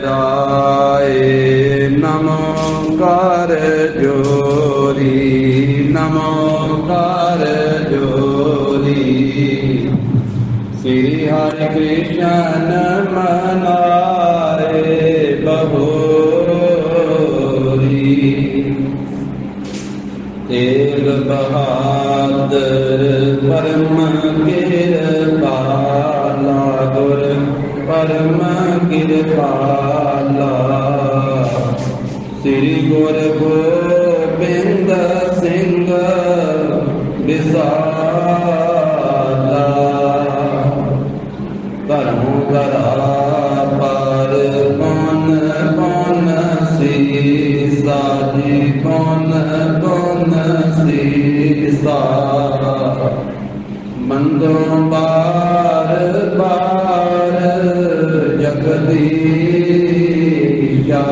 राय नमोकार जोरी नमोकार जोरी श्री हरि कृष्ण मनाए बहोरी तेग बहादुर परम कृपाला गुर परम कृपाला श्री गुरु गोबिंद सिंह विसाला धर्म धरा पर कौन कौन सीसा जी कौन कौन सीसा मंदो बार बार जगदीशा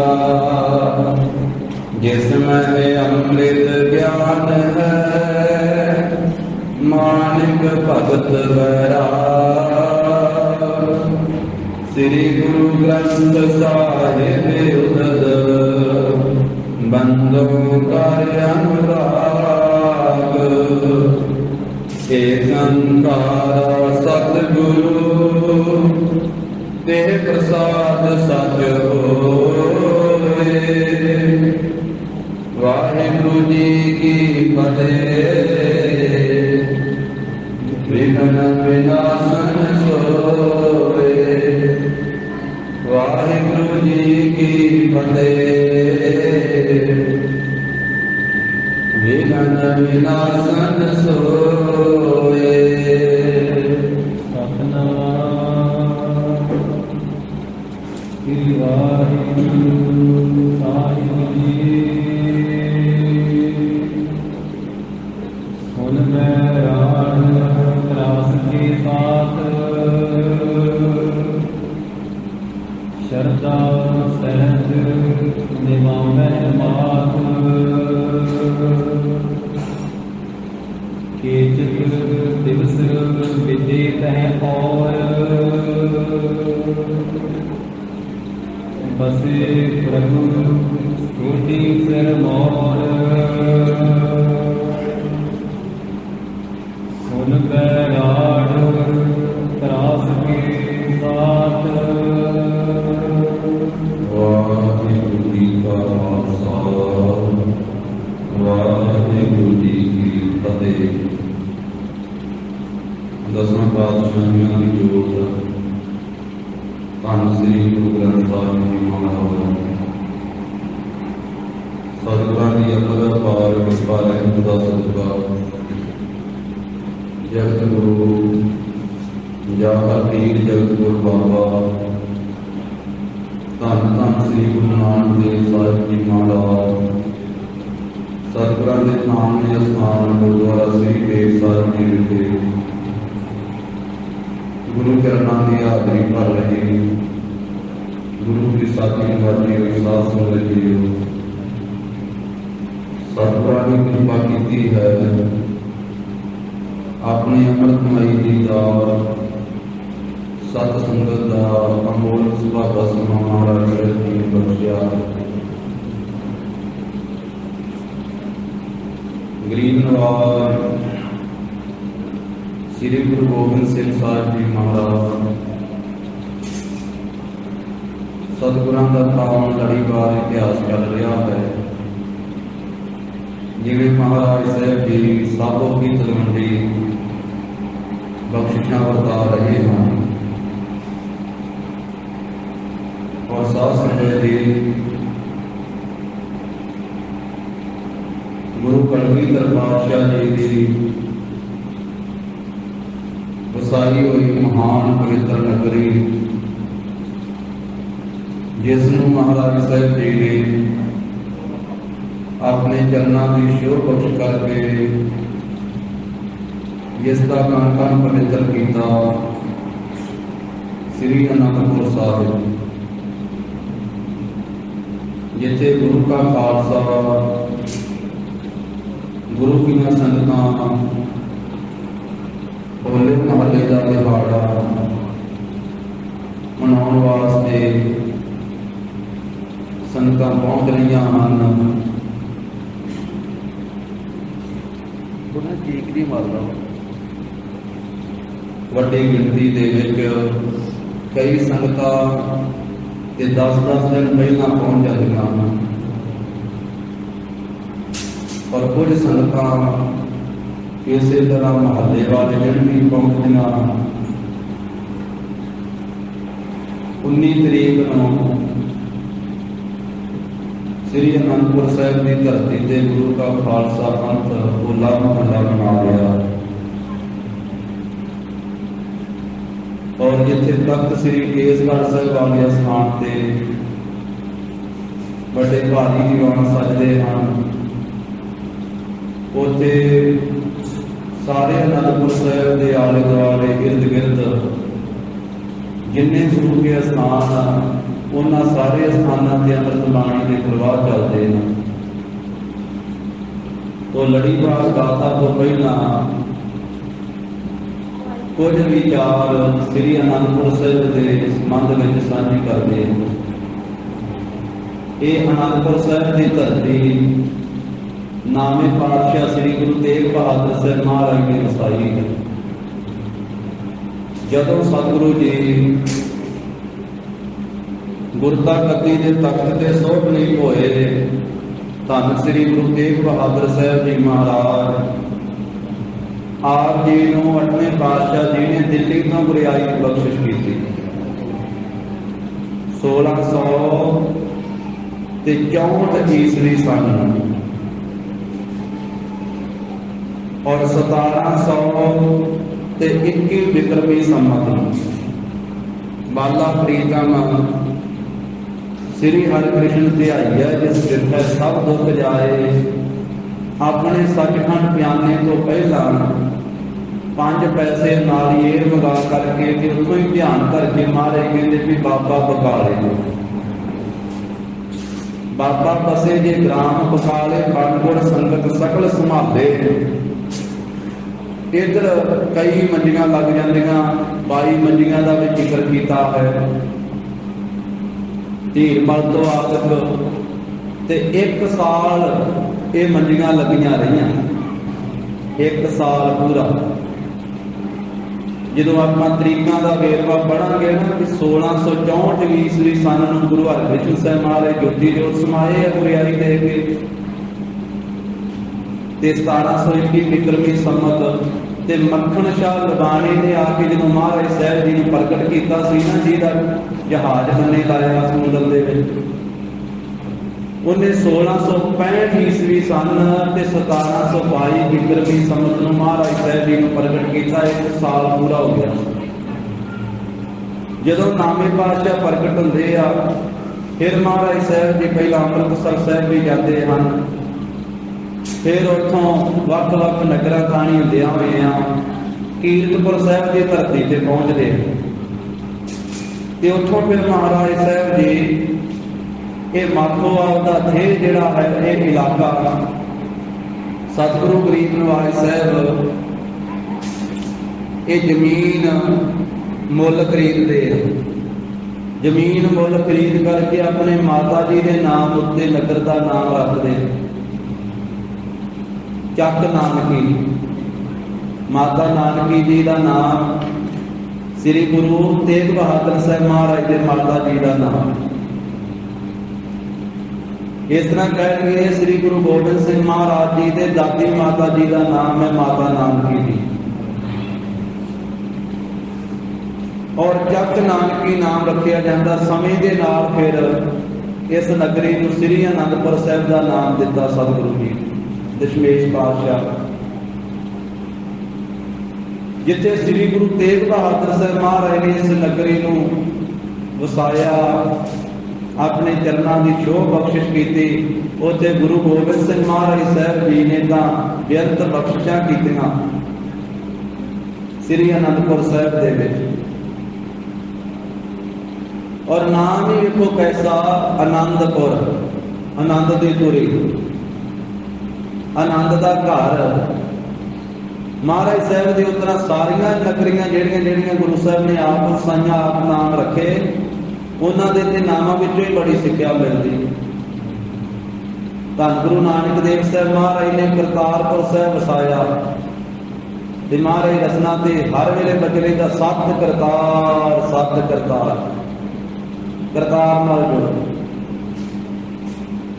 जिसमें अमृत ज्ञान है मानिक भगत बरा श्री गुरु ग्रंथ साहिब उदद बंदो कार्य अनुराग एकंकार सतगुरु ते प्रसाद सच होए वाहिगुरु जी की फतेह विघ्न विनाशन सोए वाहिगुरु जी की फतेह विघ्न विनाशन सोए सतनाम श्री वाहिगुरु साहिब जी सुन बैराग त्रास के साथ श्रद्धा सहज निभावै मात केचित दिवस विदे तह और बसे प्रभु टूटी सिर मोर सुन बैराग त्रास के साथ वाहिगुरु जी का खालसा वाहिगुरु जी की फतेह। दसवां पातशाहियों की जोत धन श्री गुरु ग्रंथ साहिब जी महाराज सतगुरां की अकल अपार कृपा रहमत दा सदका जगत गुरु जाका पीर जगत गुरु बाबा धन धन श्री गुरु नानक देव साहिब जी महाराज सतगुरां के नाम के स्थान गुरुद्वारा श्री देव साहिब जी विखे गुरु चरणों की हाजरी भर रहे गुरु की साथी निभाती हुई साथ सुन रही हो सतगुरां ने कृपा की है अपनी अमृतमयी जी का सत संगत का अमोल सुभागा समा महाराज जी ने बख्शिया गरीब नवाज श्री गुरु गोबिंद सिंह साहिब जी महाराज सतगुरां का काम लड़ीवार इतिहास चल रहा है जिवे महाराज साहब जी साबो की तलवंडी बख्शिशा वरता रहे हैं और साथ संगत जी गुरु कलगीधर पातशाह जी की वसाई हुई महान पवित्र नगरी जिसनों महाराज साहब जी ने अपने चरणों की शोर बख्श करके जिसका कण कण पवित्र किया श्री अनंदपुर साहिब जिथे गुरु का खालसा गुरु की संगत होले महल्ले का दिहाड़ा मनाने वास्ते संगतां पहुंच रही हैं। चीक नहीं मारदा वड्डी गिनती दे विच कई संगतां ते 10-10 दिन पहलां पहुंच जांदियां हैं और कुछ संगतां इसे तरह महल्ले वाले दिन भी पहुंचदियां। 19 तरीक नूं श्री आनंदपुर साहिब की धरती से गुरु का खालसा पंथ होला महल्ला मना रहा और जिथे तख्त श्री केसगढ़ साहिब वाले स्थान से बड़े भारी दीवान सजते हैं, उसे सारे आनंदपुर साहिब के आले दुआले इर्द गिर्द जिन्ने गुरु के स्थान उन्होंने सारे स्थानों से अमृत बाणी के प्रवाह चलते हैं। तो लड़ीवार गाथा तो पहला कुछ विचार श्री आनंदपुर साहिब के संबंध में साझी करते हैं। ये आनंदपुर साहिब की धरती नामे पातशाह श्री गुरु तेग बहादुर साहब महाराज की वसाई है। जदों सतगुरु जी गुरता गद्दी के तख्त से सोभ नहीं होए, धन श्री गुरु तेग बहादुर साहब जी महाराज आप जी को 8वें पातशाह जी ने दिल्ली तो गुरियाई बख्शिश की थी। 1664 ईस्वी सन और 1721 विक्रमी संमत बाला प्रीतम श्री हरकृष्ण ध्याइया जिस जिथे सब दुख जाए अपने सचखंड बयाने तो पहला 5 पैसे नारियल मंगा करके उतो ही ध्यान करके मारे कहते भी बाबा बकाले बाबा बसे जे ग्राम बकाले बागुड़ संगत सकल संभाले। इधर कई मंजियां लग जांदियां, 22 मंजियां का भी जिक्र किया है। धीरमल तो आदक ते 1 साल ये मंजियां लगियां रहियां, 1 साल पूरा। जो आप तरीकों का वेरवा पढ़ांगे ना कि 1664 ईस्वी सन गुरु हरकृष्ण साहब महाराज ज्योति जोत समाए है गुरियाई दे के, 1721 विक्रमी संमत ते मक्खन शाह लबानी ने आके जो महाराज साहब जी ने प्रगट किया जी का जहाज बने लाया समुद्र के उन्हें 1665 ईस्वी सन ते 1722 विक्रमी संमत में महाराज साहब जी ने प्रगट किया। 1 साल पूरा हो गया। जदों नामे पातशाह प्रगट होंदे आ फिर महाराज साहब जी पहला अमृतसर साहब भी जाते हैं, फिर उतों वख-वख नगरां ताणी हुंदियां होइयां कीरतपुर साहब की धरती से पहुंचते ते उतों फिर महाराज साहब जी ये माखोवाल का थे जिहड़ा है ये इलाका सतगुरु गरीब नवाज साहब ये जमीन मुल खरीदते, जमीन मुल खरीद करके अपने माता जी के नाम उत्ते नगर का नाम रखते चक नानकी। माता नानकी जी का नाम श्री गुरु तेग बहादुर साहब महाराज के माता जी का नाम। इस तरह कह लिए श्री गुरु गोबिंद सिंह महाराज जी के दादी माता जी का नाम है माता नानकी जी और चक नानकी नाम रखा जाता। समय के नाल फिर इस नगरी को श्री आनंदपुर साहब का नाम दिता सतगुरु जी दशमेश पातशाह। जिथे श्री गुरु तेग बहादुर साहब महाराज ने इस नगरी को वसाया अपने चरणों की शोभ बख्शिश की, उत्थे गुरु गोबिंद सिंह महाराज साहब जी ने तो बेअंत बख्शिशां कीतियां श्री आनंदपुर साहब दे विच। और नाम ही देखो कैसा आनंदपुर, आनंद दी पुरी, आनंद का घर। महाराज साहब की उतना सारिया नगरियां जेड़ियां गुरु साहब ने आप वसाइयां आप नाम रखे उन्होंने नामों ही बड़ी सिक्ख्या मिलती। ਧੰਨ ਗੁਰੂ ਨਾਨਕ ਦੇਵ ਸਾਹਿਬ ਮਹਾਰਾਜ ਨੇ ਕਰਤਾਰਪੁਰ ਸਾਹਿਬ ਵਸਾਇਆ ਤੇ ਮਹਾਰਾਜ ਰਸਨਾ ਤੇ ਹਰ ਵੇਲੇ ਬਚਲੇ ਦਾ ਸਤ ਕਰਤਾਰ ਕਰਤਾਰ ਨਾਲ ਜੁੜ।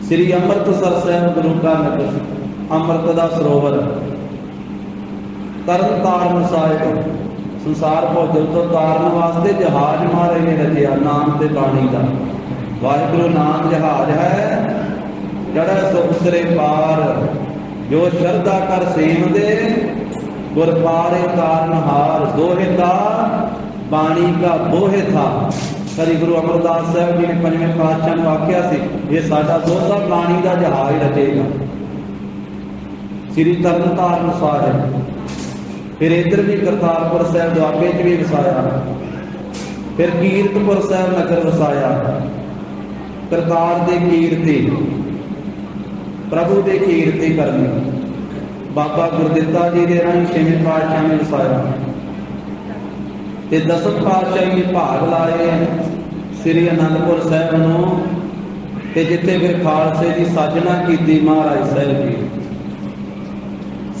ਸ੍ਰੀ ਅੰਮ੍ਰਿਤਸਰ ਸਾਹਿਬ ਗੁਰੂ ਕਾ ਨਗਰ, ਅੰਮ੍ਰਿਤ ਦਾ ਸਰੋਵਰ, ਤਰਨ ਤਾਰਨ ਸਾਹਿਬ, ਸੰਸਾਰ ਭੋਜਨ ਤੋਂ ਤਾਰਨ ਵਾਸਤੇ ਜਹਾਜ਼ ਮਹਾਰਾਜ ਨੇ ਰਚਿਆ ਨਾਮ ਤੇ ਬਾਣੀ ਦਾ। ਵਾਹਿਗੁਰੂ ਨਾਮ ਜਹਾਜ਼ ਹੈ ਜਿਹੜਾ ਸੁਖ ਸਰੇ ਪਾਰ, ਜੋ ਸ਼ਰਧਾ ਕਰ ਸੇਵਦੇ ਗੁਰ ਪਾਰੇ ਤਾਰਨ ਹਾਰ। ਦੋਹੇ ਦਾ ਬਾਣੀ का ਬੋਹੇ ਥਾ। ਸ੍ਰੀ ਗੁਰੂ ਅਮਰਦਾਸ ਸਾਹਿਬ ਜੀ ਨੇ ਪੰਜਵੇਂ ਪਾਤਸ਼ਾਹ ਨੂੰ ਆਖਿਆ ਸੀ ਇਹ ਸਾਡਾ ਦੋਹਤਾ ਬਾਣੀ ਦਾ ਜਹਾਜ਼ ਰਚੇਗਾ। ਸ੍ਰੀ ਤਰਨ ਤਾਰਨ ਸਾਹਿਬ, ਫਿਰ ਇੱਧਰ ਵੀ ਕਰਤਾਰਪੁਰ ਸਾਹਿਬ ਦੁਆਬੇ 'ਚ ਵੀ ਵਸਾਇਆ, ਫਿਰ ਕੀਰਤਪੁਰ ਸਾਹਿਬ ਨਗਰ ਵਸਾਇਆ। ਕਰਤਾਰ ਦੇ ਕੀਰਤੀ, ਪ੍ਰਭੂ ਦੇ ਕੀਰਤੀ ਕਰਨੀ। ਬਾਬਾ ਗੁਰਦਿੱਤਾ ਜੀ ਦੇ ਰਾਹੀਂ ਛੇਵੇਂ ਪਾਤਸ਼ਾਹ ਨੇ ਵਸਾਇਆ ਤੇ ਦਸਮ ਪਾਤਸ਼ਾਹ ਨੇ ਭਾਗ ਲਾਏ ਸ੍ਰੀ ਅਨੰਦਪੁਰ ਸਾਹਿਬ ਨੂੰ, ਤੇ ਜਿੱਥੇ ਫਿਰ ਖਾਲਸੇ ਦੀ ਸਾਜਨਾ ਕੀਤੀ ਮਹਾਰਾਜ ਸਾਹਿਬ ਜੀ।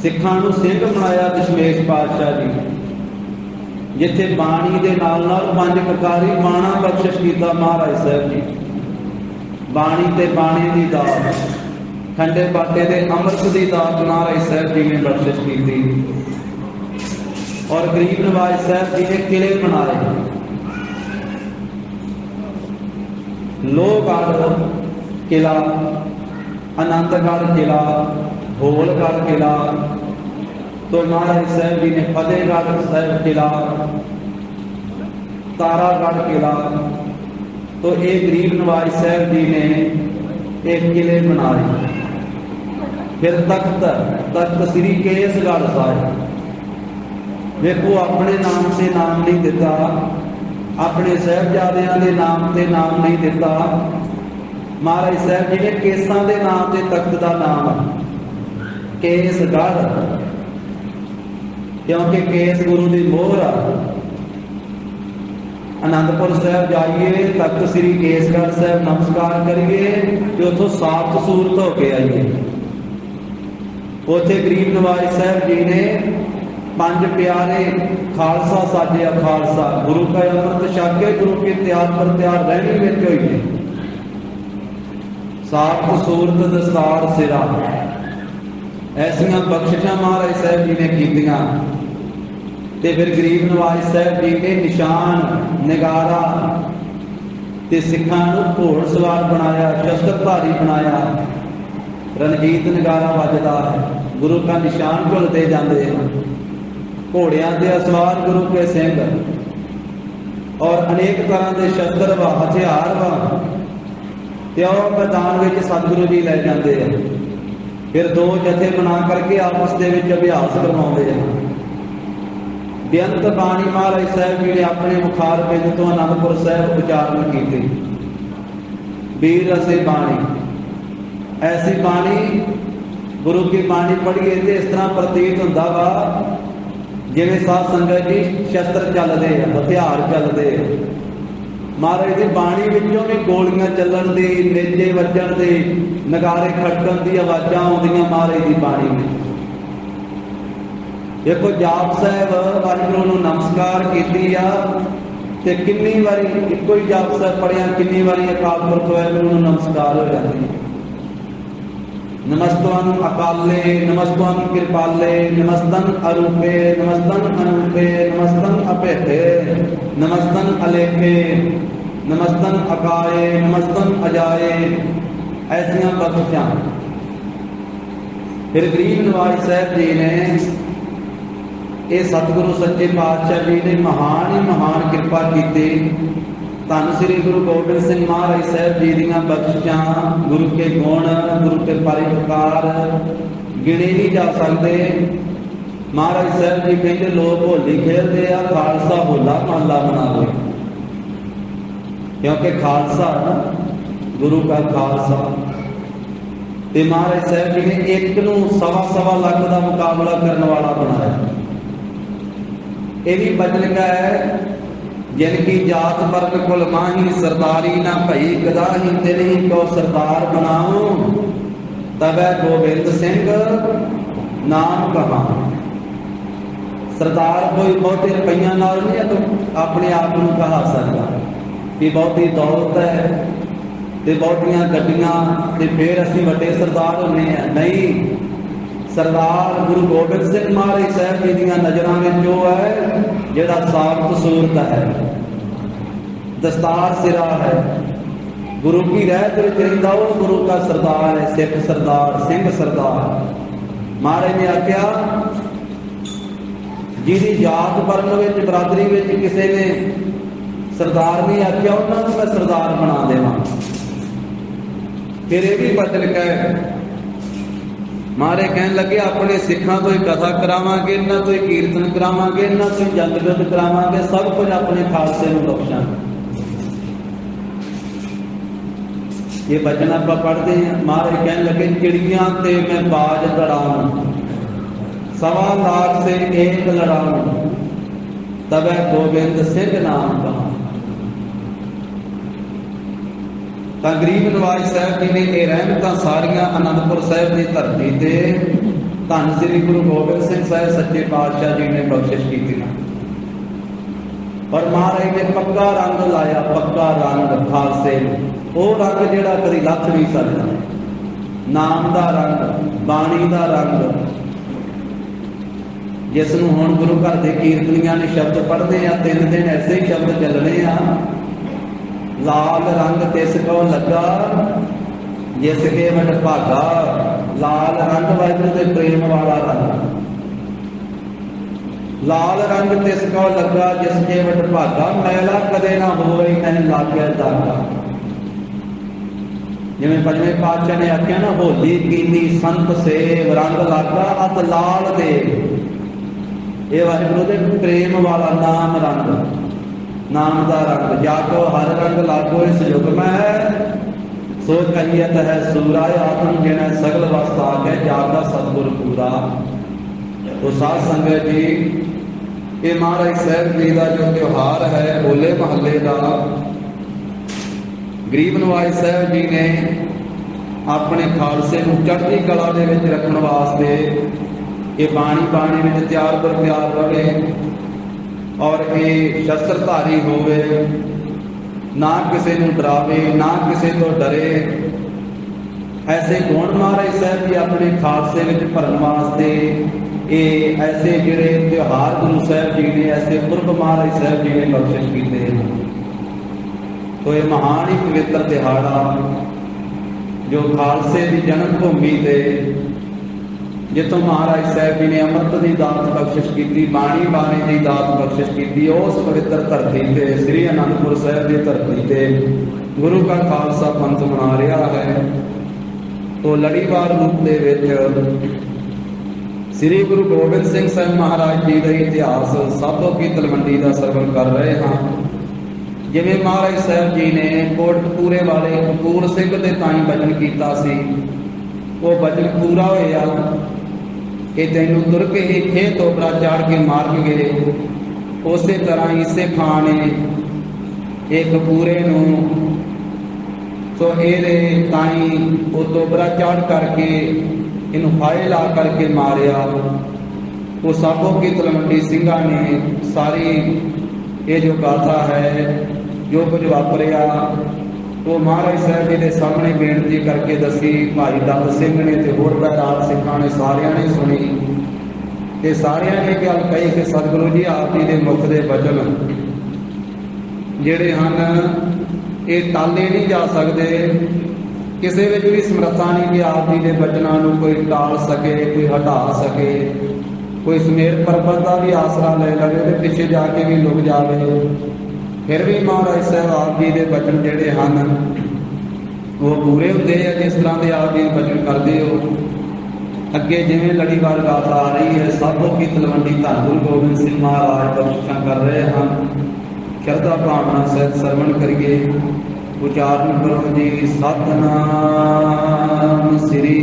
ਸਿੱਖਾਂ ਨੂੰ ਸਿੰਘ ਬਣਾਇਆ ਦਸ਼ਮੇਸ਼ ਪਾਤਸ਼ਾਹ ਜੀ, ਜਿੱਥੇ ਬਾਣੀ ਦੇ ਨਾਲ ਨਾਲ ਪੰਜ ਕਕਾਰੀ ਬਾਣਾ ਬਖਸ਼ਿਸ਼ ਕੀਤਾ ਮਹਾਰਾਜ ਸਾਹਿਬ ਜੀ। ਬਾਣੀ ਤੇ ਬਾਣੀ ਦੀ ਦਾਤ, ਖੰਡੇ ਬਾਟੇ ਦੇ ਅੰਮ੍ਰਿਤ ਦੀ ਦਾਤ ਮਹਾਰਾਜ ਸਾਹਿਬ ਜੀ ਨੇ ਬਖਸ਼ਿਸ਼ ਕੀਤੀ। ਔਰ ਗਰੀਬ ਨਵਾਜ ਸਾਹਿਬ ਜੀ ਨੇ ਕਿਲੇ ਬਣਾਏ, ਲੋਹਗੜ੍ਹ ਕਿਲਾ, ਆਨੰਦਗੜ੍ਹ ਕਿਲਾ, ਹੋਲਗੜ੍ਹ ਕਿਲਾ, तो महाराज साहब जी ने फतेहगढ़ साहब किला, तारागढ़ किला, तो एक गरीब नवाज साहब जी ने एक किले बनाए। फिर तख्त श्री केसगढ़ साहब, देखो अपने नाम से नाम नहीं दिता, अपने साहबजादियां के नाम से नाम नहीं दिता। महाराज साहब जी ने केसां के नाम से तख्त का नाम केसगढ़, क्योंकि केस गुरु की मोहर आ। आनंदपुर साहब जाइए, तख्त श्री केसगढ़ साहब नमस्कार करिए तो उतों साफ सूरत होके आइए। उथे गरीब नवाज साहब जी ने पंज प्यारे खालसा साजिया, खालसा गुरु का अमृत छक के गुरु के त्यार पर त्यार रहनी विच होई, साफ सूरत दस्तार सिरा, ऐसियां बख्शिशां महाराज साहब जी ने कीतियां। ते फिर गरीब नवाज साहब जी ने निशान नगारा ते सिखां नूं घोड़ सवार बनाया, शस्त्रधारी बनाया। रणजीत नगारा वजदा है, गुरु का निशान झुलते जाते हैं, घोड़ियां दे असवार गुरु के सिंह, और अनेक तरह के शस्त्र व हथियार व त्यो मैदान में सतगुरु जी लै जाते हैं। फिर दो जथे बना करके आपस के अभ्यास करवाते हैं। बेअंत बाणी महाराज साहब जी ने अपने मुखार पिंड तो आनंदपुर साहब उचारण की। वीर असे बाणी, ऐसी बाणी गुरु की बाणी पढ़िए तो इस तरह प्रतीत होंदा वा जिवें साध संगत जी शस्त्र चलते हैं, हथियार चलते हैं। महाराज की बाणी विचों भी गोलियां चलन दी, नेजे वजन दी, नगारे खड़कन दी आवाज़ां आउंदियां महाराज की बाणी में। देखो जाप साहब वाहिगुरू नूं नमस्कार कीती आ ते कितनी वारी इक्को ही जाप साहब पढ़िया, कितनी वारी अकाल पुरख वाहिगुरू नूं नमस्कार हो जाती। नमस्तन अकाले, नमस्तन कृपाले, नमस्तन अरूपे, नमस्तन अनूपे, नमस्तन अपेखे, नमस्तन अलेखे, नमस्तन अकाए, नमस्तन अजाए, ऐसियां बख्शिशां। फिर गरीब नवाज साहब जी ने ये सतगुरु सच्चे पातशाह जी ने महान ही महान कृपा की। धन श्री गुरु गोबिंद सिंह महाराज साहब जी दीयां बख्शिशां, गुरु के गुण, गुरु के परिपकार गिने नहीं जा सकते। महाराज साहब जी कहते लोग होली खेलते आ, खालसा होला महला मनावे, क्योंकि खालसा गुरु का खालसा। ते महाराज साहब जी ने एक नूं सवा लाख का मुकाबला करने वाला बनाया। ये भी बचन का है, जिनकी जात वर्ग कुल माही, सरदारी ना भई कदाही, तेरी को सरदार बनाओ। तबै गोबिंद सिंह नाम कहा। सरदार कोई बहुते रुपया नाल नहीं तो अपने आप को कहा सकता कि बहुती दौलत है तो बहुतियां गड्डियां ते फिर असीं वड्डे सरदार होने हैं। नहीं, सरदार गुरु गोबिंद सिंह महाराज साहब जी दी नज़रां विच वो है जिहड़ा साबत सूरत है, दस्तार सिरा है, गुरु की रहत विच रहिंदा वो गुरु का सरदार है, सिख सरदार, सिंह सरदार। महाराज ने आख्या जिहदी जात वर्ण विच बरादरी विच किसी ने सरदार नहीं आख्या उन्होंने मैं सरदार बना देवां। फिर यह भी बचन कह मारे कहन लगे अपने सिखा तो ही कथा करावांगे, इन्हां तो ही कीर्तन करावांगे, इन्हां तो ही जंग युद्ध करावांगे, सब कुछ अपने खालसे नूं बख्शांगे। ये बचन आप पढ़ते हैं। महाराज कहन लगे चिड़ियां ते मैं बाज दड़ाऊं, 1.25 लाख से एक लड़ाऊं, तबै गोबिंद सिंह नाम का। गरीब नवाज साहब जी ने यह रहमत सारिया आनंदपुर साहब की धरती से धन श्री गुरु गोबिंद सिंह साहब सच्चे पातशाह जी ने बख्शिश की थी। और महाराज ने पक्का रंग लाया, पक्का रंग खालसे, वो रंग जिहड़ा कभी लथ नहीं सकता, नाम का रंग, बाणी का रंग, जिसनों हुण गुरु घर के कीर्तनियां ने शब्द पढ़ते हैं, 3 दिन ऐसे ही शब्द चलने आ। लाल रंग तिस को लगा जिस के वट भागा, लाल रंग वाहिगुरू दे प्रेम वाला रंग, लाल रंग तिस को लगा जिस के वट भागा, मैला कदे ना होवे कहीं लाग्या दागा। जिवें पंजवें पातशाह ने आख्या ना, होली कीती संत सेव रंग लागा अत लाल दे, ये वाहिगुरू दे प्रेम वाला नाम रंग, नाम का रंग। जाको हर रंग लागो इस युग में है, सो कहियत है सूरा आत्म जिन्हें सगल वस्त आ गए, जागा सतगुर पूरा। तो साध संगत जी, ये महाराज साहब जी का जो त्योहार है होले महल्ले का, गरीब नवाज साहब जी ने अपने खालसे को चढ़ती कला दे विच रखण वास्ते ये बाणी बाणी में तैयार पर तैयार रहे और ये शस्त्रधारी होवे, ना किसी को डरावे, ना किसी तो डरे। ऐसे गुण महाराज साहब जी अपने खालसे में भरन वास्ते ये ऐसे जिहड़े त्योहार गुरु साहब जी ने, ऐसे पुरब महाराज साहब जी ने बख्शिश किए हैं। तो ये महान ही पवित्र दिहाड़ा जो खालसे की जन्म भूमि से जितों महाराज साहब जी ने अमृत की दात बख्शिश की, बाणी बाणी की दात बख्शिश की, उस पवित्र धरती से श्री आनंदपुर साहब की धरती से गुरु का खालसा पंथ मना रहा है। तो लड़ीवार रूप के श्री गुरु गोबिंद सिंह साहब महाराज जी का इतिहास साधो की तलवंडी का सरवण कर रहे हैं। जिवें महाराज साहब जी ने कोटकपूरे वाले कपूर सिंह के ताई वचन किया सी, वो वचन पूरा होया कि तेनू तुर के ही खे तोबरा चाड़ के मार गए। उस तरह इसे खान ने एक कपूरे तो ये ताई वो तोबरा चाड़ करके इनू फाहे ला करके मारिया। वो साबो की तलवंडी सिंघा ने सारी ये जो गाथा है जो कुछ वापरिया वो महाराज साहब जी के सामने बेनती करके दसी। भाई दत्त सिंह ने तो होर बैराग सिखा ने सारिया ने सुनी ते सारिया ने गल कही कि सतगुरु जी आप जी के मुख के वचन जिहड़े हन ये टाले नहीं जा सकते, किसी विच भी समर्था नहीं कि आप जी के वचनों को कोई टाल सके, कोई हटा सके। कोई सुमेर पर्वत का भी आसरा ले लवे तो पिछे जाके भी लुक जाए, फिर भी महाराज साहब आप जी के वचन जिहड़े हैं वो पूरे होंदे हैं जिस तरह के आप जी वचन करते हो। अगे जिवें लड़ीवार गाथा आ रही है, साधो की तलवंडी धन गुरु गोबिंद सिंह महाराज बख्शिशां कर रहे हैं। श्रद्धा भावना सहित सरवण करिए, उचारण करो जी। सतनाम श्री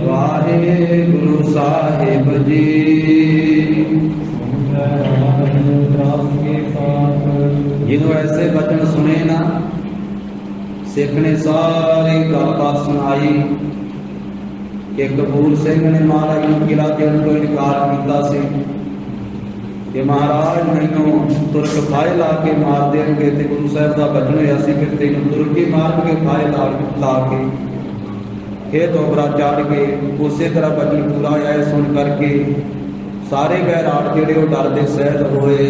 वाहिगुरु साहिब जी। जिन्हों ऐसे वचन सुने ना, सिख ने सारी गलबात सुनाई कि कपूर सिंह ने महाराज को किला देने को इनकार किया सी कि महाराज मैनू तुरक फाहे ला के मार देंगे, तो गुरु साहब का बचन होया सी फिर तेन तुरक ही मार के फाहे ला के फिर दोबरा चाड़ के उस तरह बचन पूरा आया सुन करके सारे बैराट जेड़े वो डरते सहज होए।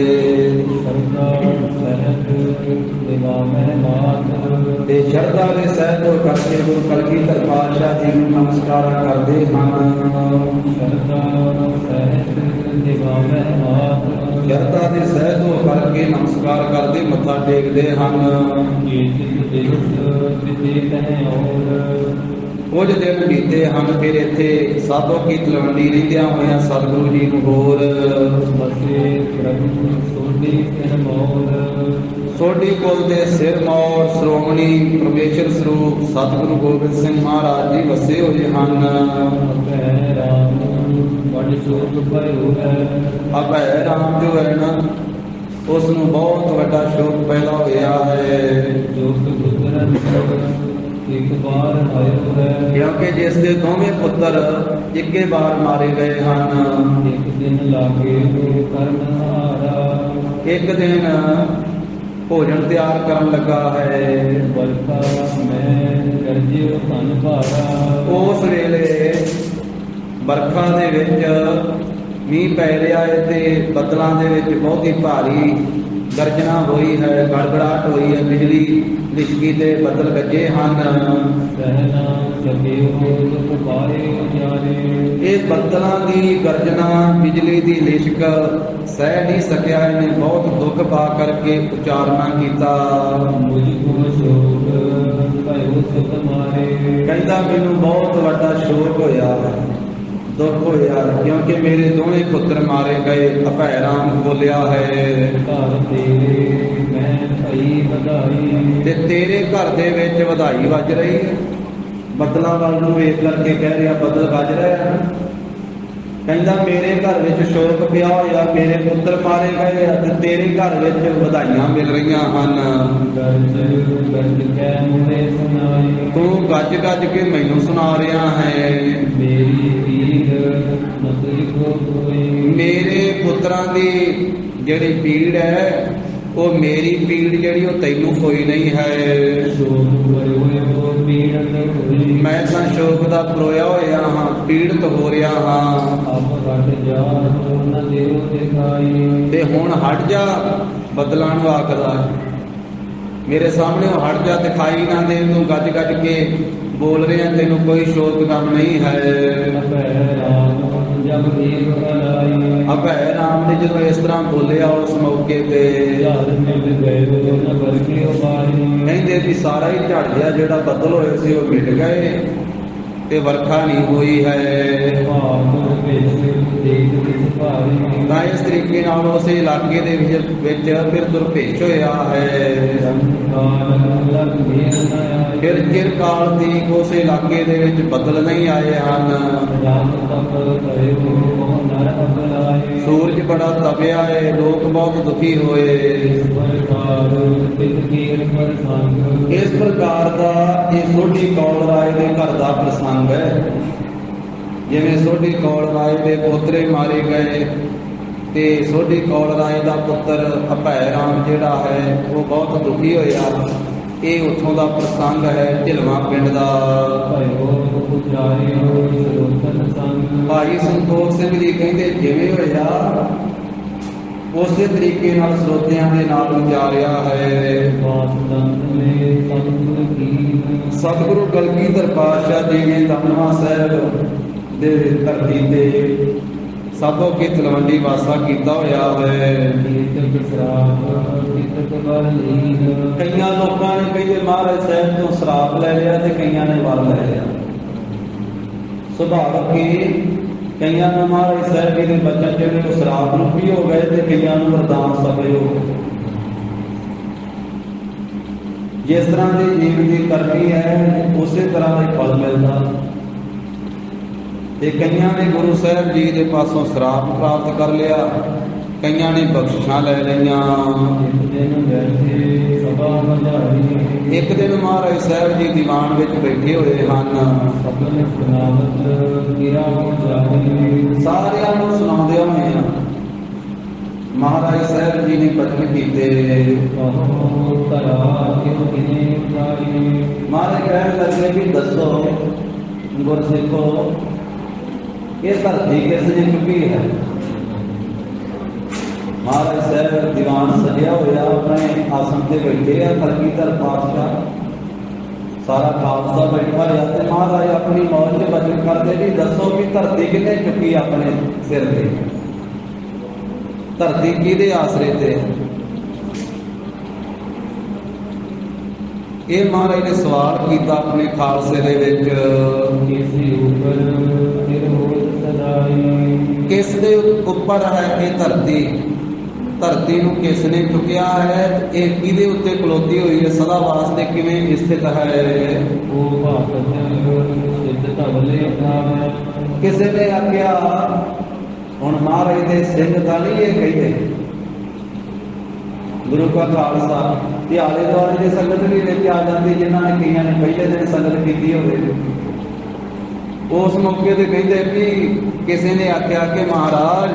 शरदा के सहज हो करके गुरु कलगीधर पातशाह जी को नमस्कार करते हैं। शरदा के सहज हो करके नमस्कार करते मत्था टेकते हैं। कुछ दिन बीते हैं फिर इत्थे साधो की तलवंडी रहिंदियां होइयां सतगुरु जी नूं होर सोढी कुल दे सिर मौर श्रोमणी परमेश्वर स्वरूप सतगुरु गोबिंद सिंह महाराज जी वसे होए हन। अभै राम जो है ना उसनूं बहुत वड्डा शोक पैदा होया है, क्योंकि जिसके दोवें पुत्र इक्के बार मारे गए हैं। एक दिन भोजन तैयार करन लगा है, उस वेले बरखा दे विच मींह पै रहा है ते बदलों दे विच बहुत ही भारी गर्जना हुई है, गड़गड़ाहट हुई है, बिजली लिशकी ते बदल गजे हैं। इस बदलों की गर्जना बिजली की लिशक सह नहीं सकिया, इन्हें बहुत दुख पा करके उचारना किया। कहता मैनू बहुत वड्डा शोक होया, दुख होया, क्योंकि मेरे दोवें पुत्र मारे गए। अभै राम बोलिया है ते तेरे घर दे विच वधाई वज रही है। बदलों वाल नूं वेख करके कह रहा बदल वज रहा है। कहता मेरे घर विच शोक पिया होया, मेरे पुत्र मारे गए ते तेरे घर विच वधाइयां मिल रही हैं। तू गज गज के मैनू सुना रहा है, मेरे पुत्रां दी जिहड़ी पीड़ है वो मेरी पीड़ जिहड़ी वो तैनू कोई नहीं है। मैं तां शोक दा परोया होया हां, पीड़ित हो रहा हाँ, ते हुण हट जा। बदलां नूं आखदा मेरे सामने हट जा, दिखाई ना दे, तू गज गज के बोल रहे हैं, तेनू कोई शोक गम नहीं है। अभै राम ने जो इस तरह बोलिया उस मौके पे कहते भी सारा ही झड़ गया, जो बदल होए सी वो मिट गए ते वर्खा नहीं हुई है। इस तरीके उस इलाके दे विच फिर दुरभेच होया है। फिर चिरकाल तक उस इलाके दे विच बदल नहीं आए हैं। सूरज बड़ा तपिया है, लोग बहुत दुखी होए। इस प्रकार का ये सोढी कौल राय के घर का प्रसंग है। जिवें सोढी कौल राय के पोतरे मारे गए ते सोढी कौल राय का पुत्र अभै राम जिहड़ा है वो बहुत दुखी होया। ये उत्थों का प्रसंग है ढिलवां पिंड का। भाई संतोख सिंह जी कहते जिवें होया उस तरीके नाल श्रोतियां दे नाल उचारिया है। सतगुरु कलगीधर पातशाह जी ने दमदमा साहिब दे धरती ते साधो की तलवंडी वासा किया होया है। कई लोगों ने कई महाराज साहब तो शराब ले लिया ते कई ने वर ले लिया। सुभावक ही कई महाराज साहब जी के बचन जो शराब रूपी हो गए तो कई वरदान सफल हो गए। जिस तरह की जीवन की करनी है उस तरह का फल मिलता। कई ने गुरु साहब जी के पासों शराब प्राप्त कर लिया कईयां ने बख्शिशां लै लईआं। एक दिन महाराज साहब जी दीवान विच बैठे हुए हन। सारियां नूं सुणाउंदे होए हैं। महाराज साहब जी ने बचन कीते। महाराज कहण लगे भी दसो गुरसिखो ये धरती किसने चुकी है। महाराज साहब दीवान सजिया होया अपने आसन से बैठे आ। कलगीधर पातशाह सारा खालसा बैठा है ते महाराज अपनी मौज से बचन करते भी दसो कि धरती किने चुकी अपने सिर ते। धरती किहदे आसरे ते। ये महाराज ने सवाल किया अपने खालसे दे विच। किस दे उपर है ये धरती। धरती नूं किसने चुकिया है। ये किहदे उत्ते खलोती हुई है सदा वास्ते किवें स्थित है। किसी ने आख्या हुण महाराज दे सिंह तां नहीं ये कहिए गुरु का खालसा ये आले दुआले की संगत भी विच आ जाती जिन्होंने कईयां ने पहले दिन संगत की हो। उस मौके पर कहते भी किसी ने आख्या कि महाराज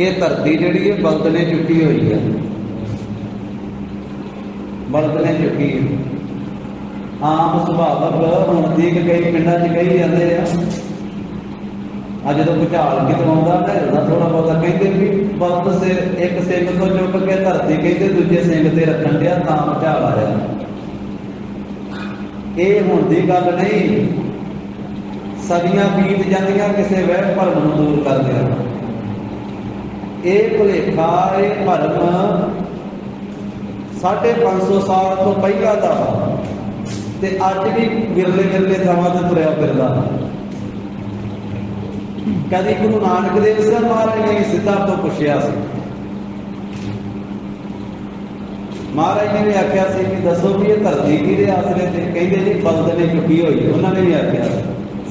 ये धरती जिहड़ी है बल्द ने चुकी हुई है। बल्द ने चुकी है। आम सुभावक हुण तक कई पिंडां च कही जाते हैं अज जो भूचाल कितों आता नहरदा थोड़ा बहुत कहते भी बल्द से एक सिंह तो चुक के धरती कहते दूजे सिंह से रखन दिया तां भूचाल आया। ये हुण दी गल नहीं। सदियां बीत जांदियां किसी वह भरम नूं दूर कर दिया। ये भुलेखा ये भरम 550 साल तो पहला का ते अज भी विरले विरले थावां ते तुरिया फिरदा। कभी गुरु नानक देव साहब महाराज ने सीधा तो पूछया महाराज ने भी आख्या कि दसो भी ये धरती किहदे आसरे ते। कहंदे जी बल्द ने चुकी हुई। उन्होंने भी आख्या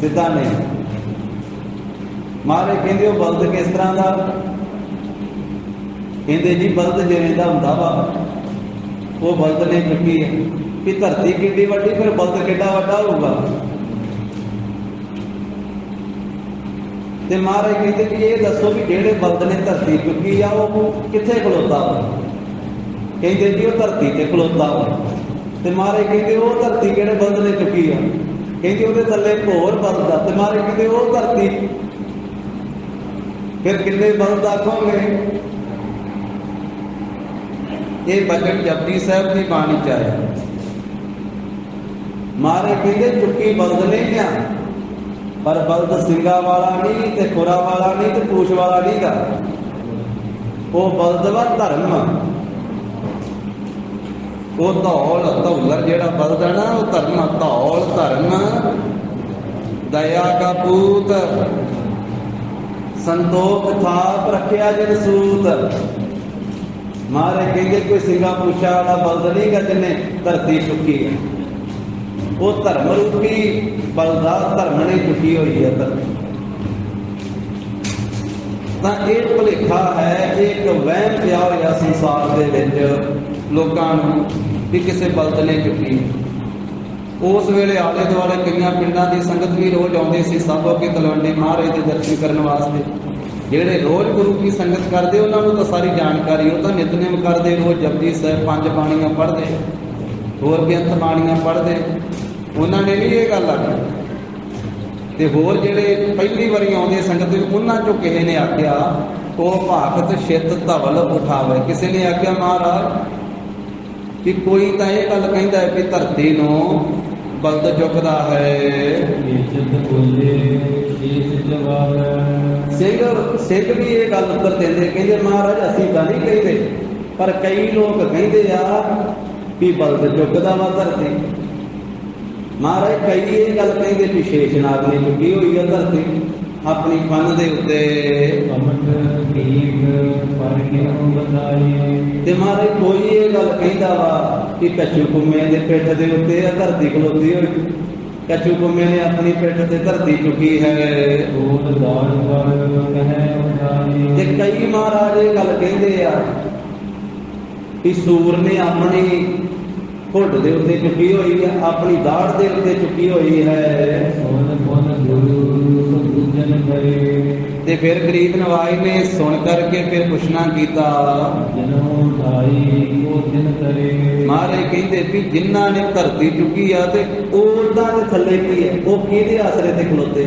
सीधा नहीं। महाराज कहंदे वो बल्द किस तरह का। कहंदे जी बल्द जिवें दा हुंदा वा वो बल्द ने चुकी है कि धरती किड्डी वड्डी फिर बल्द किड्डा वड्डा होगा। ते महाराज कहते कि ये दसो भी जेड़े बल्द ने धरती चुकी आ वो कित्थे खलोता वा। कहते जी वो धरती ते खलोता वा। ते महाराज कहते वो धरती किहड़े बल्द ने चुकी आ। कहते उहदे थल्ले होर बल्द आ। ते महाराज कहते वो धरती फिर किन्ने बल्द आखोगे। ये बचन जपजी साहब की बाणी च आया। महाराज कहते चुकी बल्द नहीं आ पर बल्द सिंगा वाला नहीं ते खुरा वाला नहीं ते पूछ वाला नहीं गा। वो बल्द वा धर्म। वो धौल धौलर जेड़ा बल्द है ना वो धर्म। धौल धर्म दया का पूत संतोख थाप रखिया जिन सूत। महाराज कहेंगे कोई सिंगा पूछा वाला बल्द नहीं गा जिन्हें धरती चुकी है। वो धर्म रूपी बलदा धर्म ने चुकी हुई है धरती। तां एक भुलेखा है एक वहम पिया होया संसार दे विच लोकां नूं भी किसी बल्द ने चुकी। उस वेले आले दुआले कई पिंडां दी संगत भी रोज आउंदी सी साबो के तलवंडी महाराज दे दर्शन करने वास्ते। जिहड़े रोज गुरु की संगत करते उन्होंने तो सारी जानकारी वो तो नितनेम करते रोज जपजी साहिब 5 बाणियां पढ़ते होर बेअंत बाणियां पढ़ते। उन्होंने भी ये गल आखी ते होर जिहड़े पहली बारी आउंदे संगत उन्हां चों किसी ने आख्या वो भागत छित धवल उठावे। किसी ने आख्या महाराज कि कोई तो यह गल कहता है कि धरती नूं बल्द चुकदा है। सिख भी ये गल उत्तर देंदे कहंदे महाराज असीं तां नहीं कहते पर कई लोग कहंदे आ कि बल्द चुकदा वा धरती। महाराज कई ये गल कहंदे कि शेषनाग ने चुकी हुई है धरती अपनी फन दे उत्ते। ते महाराज कोई ये गल कहंदा वा कि कच्चू कुम्मे दे पिठ दे उत्ते धरती खलोती हुई। कछु कुम्मे ने अपनी पिठ ते धरती चुकी है। ते कई महाराज ये गल कहते आ कि सूर ने अपनी घुट दे उत्ते चुकी हुई है, अपनी दाढ़ दे उत्ते चुकी हुई है। ते फिर गरीब नवाज ने सुन करके फिर पुछना कीता, महाराज कहते भी जिन्ना ने धरती चुकी आ ते उन्हां दे थल्ले की है, वो किहदे आसरे ते खलोते?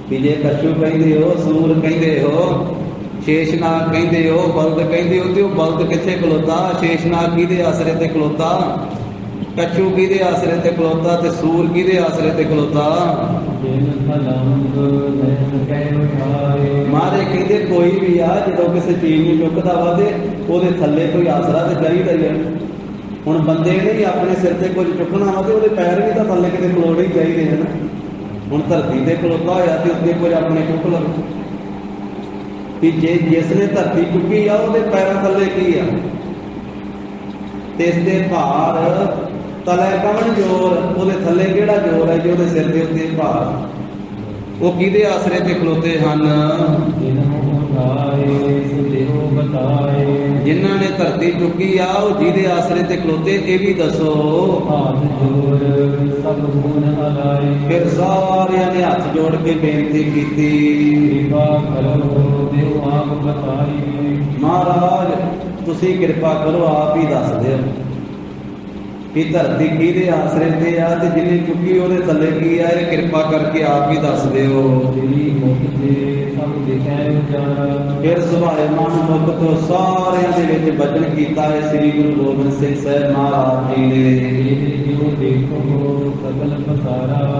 भी जे कछु कहंदे हो, सूर कहंदे हो, शेषनाग कहंदे हो, बलद कहंदे हो, ते बलद किथे खलोता? शेषनाग किहदे आसरे ते खलोता? कछु किहदे आसरे ते खलोता? ते सूर किहदे आसरे ते खलोता? महाराज कहते कोई भी आ जो किसी चीज में चुकता वा ते ओहदे थल्ले कोई आसरा तो चाहिए ही है। हुण बंदे ने ही अपने सिर ते कुछ चुकना वा ते ओहदे पैर भी तो थल्ले किते खलोने ही चाहिए है ना। हुण धरती ते खलोता होया ते उत्ते कुछ अपने चुक लवे कि जे जिसने धरती चुकी आ ओहदे पैरों थल्ले की आ ते इसदे भार तले कवन जोर, ओहदे थल्ले किहड़ा जोर है जो ओहदे सिर दे उत्ते भार, वो किहदे आसरे ते खलोते हन? जिन्हां ने धरती चुकी आ वो जिहदे आसरे ते खलोते, ये भी दसो। फिर सारियां ने हथ जोड़ के बेनती कीती, महाराज तुसीं कृपा करो आप ही दस दिओ कि धरती किहदे आसरे ते आ ते जिन्नी चुकी ओहदे थल्ले की आ, ये कृपा करके आप ही दस दिओ। फिर सुभाएमान मुख तो सारियां दे विच बचन कीता है श्री गुरु गोबिंद सिंह साहब महाराज जी ने।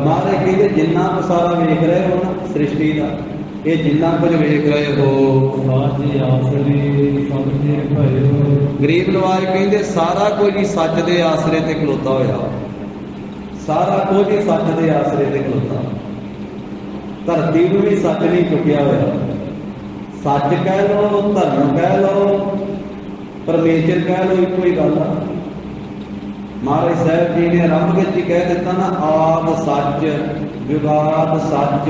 महाराज कहते जिन्ना पसारा वेख रहे हो ना सृष्टि का, ये जिन्ना कुछ वेख रहे हो, गरीब नवाज कहते सारा कुछ ही सच दे आसरे ते खलोता होया, सारा कुछ ही सच दे आसरे ते खलोता। धरती नूं भी सच नहीं चुकिया होया, सच कह लो, धर्म कह लो, परमेश्वर कह लो, इको ही गल आ। महाराज साहब जी ने आरंभ में ही कह दिता ना, आद सच विवाद सच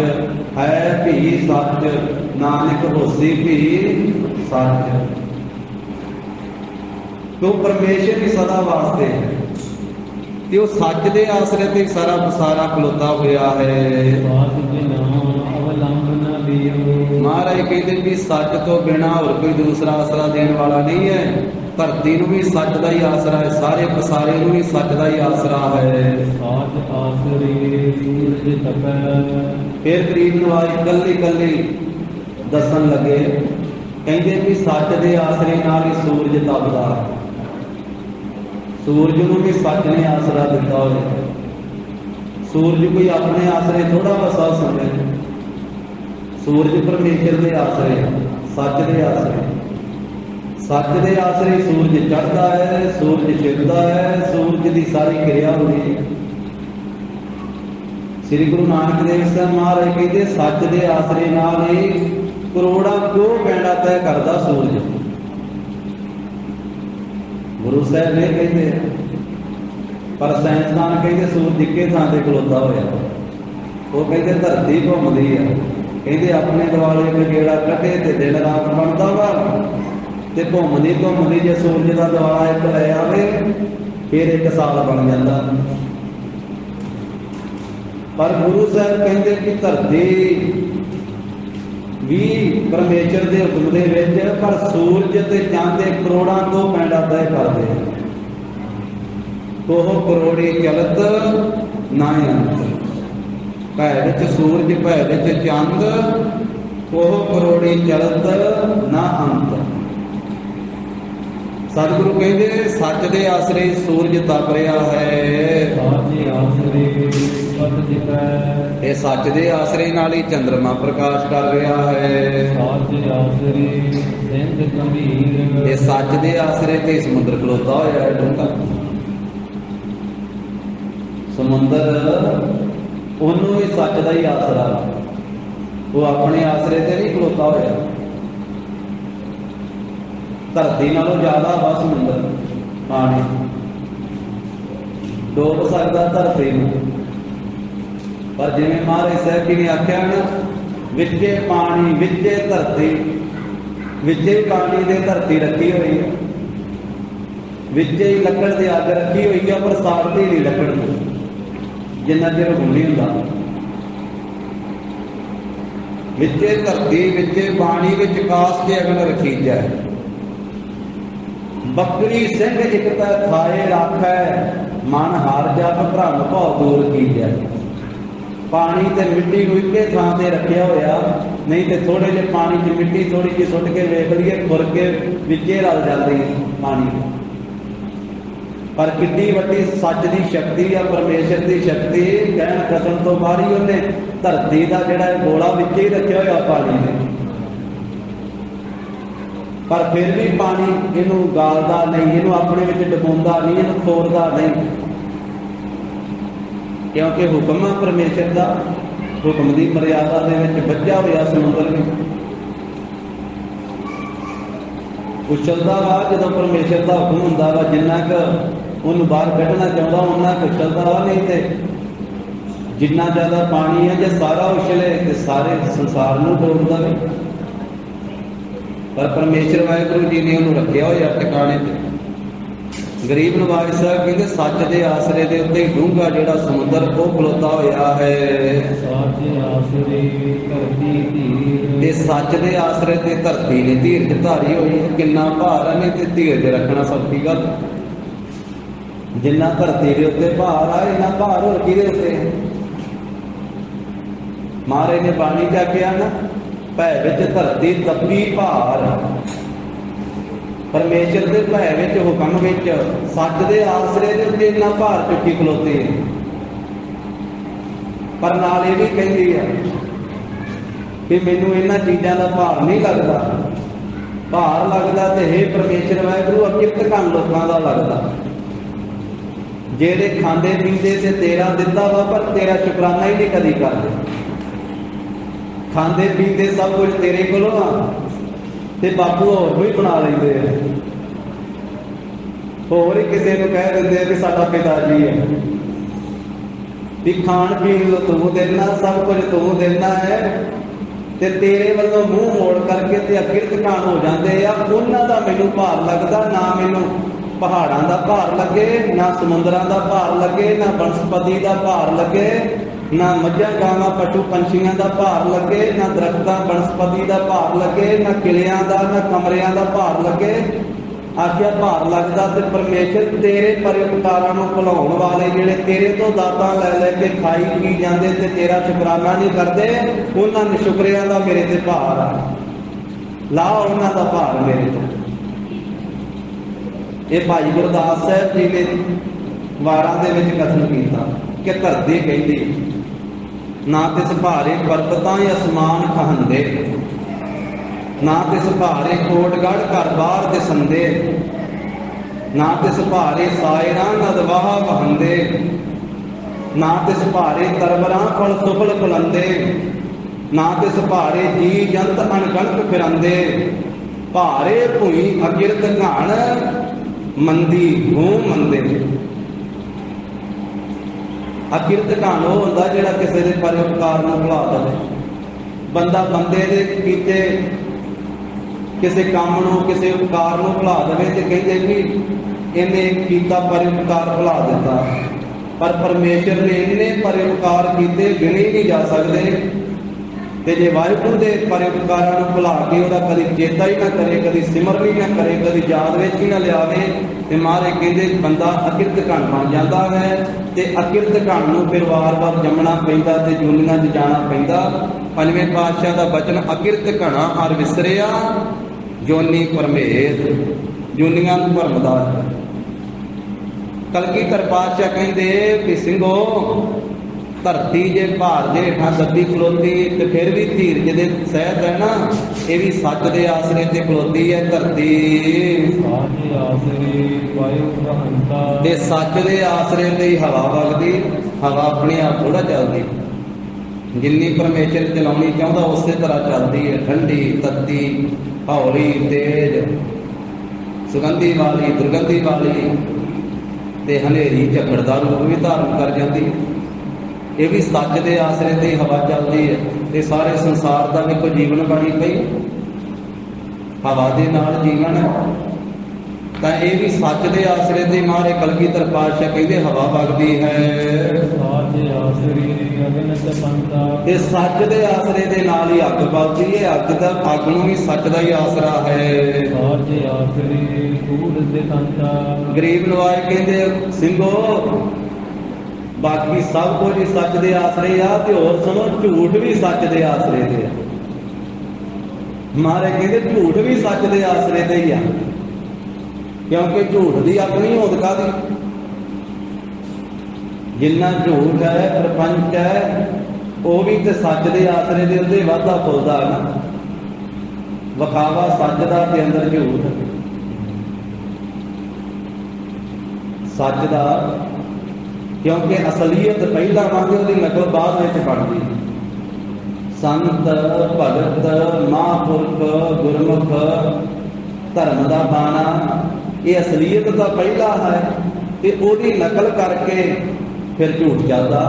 है भी सच, नानक होसी भी सच। तो परमेश्वर ही सदा वास्ते ते वो सच दे आसरे ते सारा पसारा खलोता होया है। महाराज कहते भी सच तो बिना और कोई दूसरा आसरा देने वाला नहीं है। धरती नूं भी सच दा ही आसरा है, सारे पसारे नूं भी सच दा ही आसरा है। फिर गरीब नवाज कल्ली कल्ली दसन लगे, कहते भी सच दे आसरे नाल ही सूरज तपदा, सूरज नूं भी सच ने आसरा दिता होया। सूरज कोई अपने आसरे थोड़ा वसा समझे, सूरज परमेश्वर दे आसरे, सच दे आसरे, सच दे आसरे सूरज चढ़ता है, सूरज छिपता है, सूरज की सारी क्रिया होती है। श्री गुरु नानक देव साहब महाराज कहते सच दे आसरे नाल ही करोड़ा क्यों पैंडा तय करता सूरज। गुरु साहब ये कहते पर साइंसदान कहते सूरज इक्के थां ते खलोता होया, वो कहते धरती घूमदी है, कहते अपने दुआले एक गेड़ा कटे ते दिन रात बनता वा, ते घूमदी घूमदी जे सूरज का दुआला एक लै आवे फिर एक साल बन जाता। पर गुरु साहब कहते कि धरती भी परमेश्वर के हुक्म दे विच, पर सूरज ते चांद करोड़ां तो पैंडा तय करते, तो करोड़ी चलत ना अंत, भै विच सूरज भै विच चंद, वो करोड़ी चलत ना अंत। सतगुरु कहते सच दे आसरे सूरज तप रहा है, ये सच दे आसरे नाल ही चंद्रमा प्रकाश कर रहा है, ये सच दे आसरे ते समुद्र खलोता होया है डूंगा। समुद्र उन्होंने भी सच का ही आसरा, वो अपने आसरे ते नहीं खलोता होया। धरती नालों ज्यादा वा समुद्र पानी, डोब सकता धरती में, पर जिवें महाराज साहब जी ने आख्या ना, विचे पानी विचे धरती, विचे पानी दे धरती रखी हुई है, विचे ही लकड़ की अग रखी हुई है, पर साड़ती नहीं लकड़ को जिन्ना चिर हुण नहीं हुंदा। विचे धरती विचे पानी विच कास के अगन रखीजा, बकरी सिंह एक थाए राखै, मन हार जप भ्रम भौ दूर कीजै। पानी ते मिट्टी को इक्के थां ते रखिया होया, नहीं तो थोड़े जे पानी च मिट्टी थोड़ी जी सुट के वेख लीए, खुर के विचे रल जाती पानी। पर कितनी वड्डी सच की शक्ति या परमेश्वर की शक्ति, कहण कसम तो बाहरी उन्हें धरती का जिहड़ा गोला विचे ही रखिया होया पानी ने, पर फिर भी पानी इनू गालदा नहीं, इनू अपने विच डुबोंदा नहीं, इनू खोरदा नहीं, क्योंकि हुक्म है परमेश्वर का, हुक्म की मर्यादा दे विच बचा होया समुद्र में उछलदा वा। जदों परमेश्वर का हुक्म हुंदा वा, जिन्ना क उन्हें बाहर कढ़ना चाहता उन्ना क उछलदा वा, नहीं तो जिन्ना ज़्यादा पानी है, जे सारा उछले तो सारे संसार नूं डोब देवे। पर परमेश्वर वाहिगुरू जी ने उन्होंने रखिया होया टिकाणे ते। गरीब नवाज साहब कहते सच के आसरे के उत्ते डूंगा जिहड़ा समुद्र वो खलोता होया है, सच के आसरे ते धरती ने धीरज धारी हुई है। किन्ना भार है, नहीं तो धीरज रखना सौखी गल। जिन्ना धरती के उत्ते भार आ, इन्ना भार होर किहदे उत्ते। महाराज ने बाणी च आखिया ना, भै विच धरती तपी भार, परमेश्वर के भै विच हुक्म विच सच के आसरे के उत्ते इन्ना भार चुकी खलोती है। पर नाल ये भी कहती है कि मैनू इन्हां चीज़ों का भार नहीं लगता, भार लगता तो हे परमेश्वर वाहिगुरू अकिरत कन लोगों का लगता, जेड़े खांदे पींदे से तेरा दिता वा, पर तेरा शुकराना ही नहीं कदी करते। खांदे पींदे सब कुछ तेरे कोलों आ, ते बापू होर भी बना लेंदे आ, होर ही किसी को कह देंगे कि साडा पिताजी है, भी खाण पीण तू देना, सब कुछ तू देना है, ते तेरे वालों मूँह मोड़ करके ते अकिरत कान हो जाते आ। उन्हां दा मैनू भार लगदा, ना मैनू पहाड़ां दा भार लगे, ना समुद्रां दा भार लगे, ना बनस्पति दा भार लगे, ना मझां गावां पशु पंछियां दा भार लगे, ना दरख्तां बनस्पति दा भार लगे, ना किलियां दा, ना कमरियां दा भार लगे। आखिया भार लगता तो परमेश्वर तेरे परोपकारां नूं भुलाउण वाले जिहड़े तेरे तो दातां लै लैके खाई पी जांदे ते तेरा शुकराना नहीं करते, उन्हां ने शुक्रिया दा मेरे ते भार आ, ला उन्हां दा भार मेरे तो। ये भाई गुरदास साहब जी ने वारां दे विच कथन कीता कि धरती कहदी ना तिस भारे पर्वतां असमान कहंदे, ना तिस भारे कोटगढ़ घर बार दिसंदे, ना तिस भारे सायरां नदवाह बहंदे, ना तिस भारे तरवरां फल सुफल फुलंदे, ना तिस भारे जी जंत अणगणत फिरंदे, भारे भूई अकिरत घाण मंदी हूं मंदे। अकिरत घाण वो हुंदा जिहड़ा किसी दे परोपकार नूं भुला देवे। बंदा बंदे दे कीते किसी काम नूं किसी उपकार नूं भुला देवे ते कहंदे कि इन्हें कीता परोपकार भुला दिता, पर परमेश्वर ने इन्ने परोपकार कीते गिने नहीं जा सकते। ते जे वाहिगुरू दे परोपकारां नूं भुला के उहदा कदी चेता ही ना करे, कदी सिमरन ही ना करे, कदी याद विच ही ना लियावे, ते महाराज कहंदे बंदा अकिरत घण बन जाता है। ते अकिरत घण नूं फिर वार-वार जमना पैंदा ते जूनियां 'च जाना पैंदा। पंजवें पातशाह दा वचन अकिरत घणा हर विसरिया जोनी परमेत, जूनियां नूं भरमदा है। कलगीधर पातशाह कहंदे कि ਸਿੰਘੋ धरती जे भार जे हेठां दबी खलोती तो फिर भी धीरज दे सहत है ना, ये भी सच दे आसरे ते खलोती है धरती, ते सच दे आसरे ते ही हवा वगदी। हवा अपने आप थोड़ा चलती, जिन्नी परमेश्वर चलाउणी चाहुंदा उस तरह चलती है, ठंडी तत्ती हौली तेज सुगंधी वाली दुर्गंधी वाली ते हनेरी झगड़ दा रूप भी धारण कर जाती। ये भी सच के आसरे ते हवा चलती है। ते सारे संसार का देखो जीवन बनी पई हवा दे नाल जीवन है। तो ये भी सच के आसरे ते मारे कलगीधर पातशाह कहते हवा वगदी है। ये सच के आसरे दे नाल ही अग बलदी है। अग दा अग नूं भी सच का ही आसरा है। गरीब नवाज कहते सिंघो बाकी सब कुछ ही सच के आसरे आ ते होर सुनो झूठ भी सच के आसरे ते आ। महाराज कहते झूठ भी सच के आसरे ते ही आ, क्योंकि झूठ की अपनी होंद काहदी। जिन्ना झूठ है प्रपंच है वो भी तो सच के आसरे दे उत्ते वाधा फुलदा है ना। विखावा सच का ते अंदर झूठ सच का, क्योंकि असलीयत पहला मंगते उसकी नकल बाद में बनती। संत भगत महापुरख गुरमुख धर्म का बाना ये असलीयत का पहला है, तो उसकी नकल करके फिर झूठ चलता।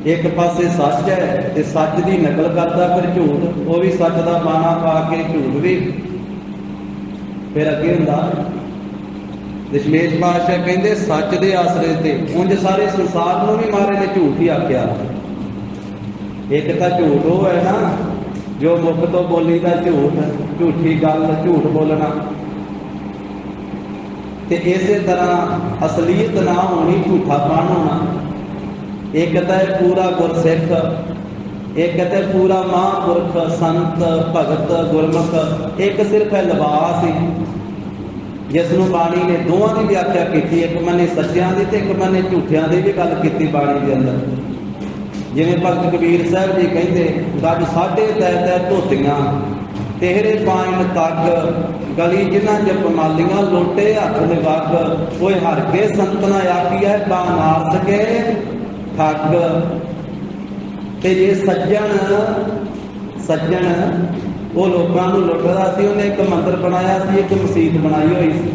एक पासे सच है तो सच की नकल करता फिर झूठ, वो भी सच का बाना पा के झूठ भी फिर अगे हुंदा। दशमेश पातशाह कहते सच के आसरे ते उंज सारे संसार को भी मारे ने झूठ ही आख्या। एक तो झूठ वो है ना जो मुख तो बोली का झूठ, झूठी गल झूठ बोलना। ते इसे तरह असलीयत ना होनी झूठापन होना। एक तो है पूरा गुरसिख, एक तो पूरा महापुरख संत भगत गुरमुख, एक सिर्फ है लिबास ही जिसनों बाणी ने दोवां की व्याख्या की। एक मने सच्चियां की ते एक मने झूठियां की भी गल की बाणी के अंदर। जिवें भगत कबीर साहब जी कहते गज साढ़े तै तै धोतियां तेरे पाइन तग गली जिन्हां जप मालियां लोटे हथ निवग कोई हर के संतना आखी है बानारस के ठग। ते जे सज्जन वो लोगों को लुटदा सी, उन्हें एक मंदिर बनाया सी, एक मसीत बनाई हुई सी।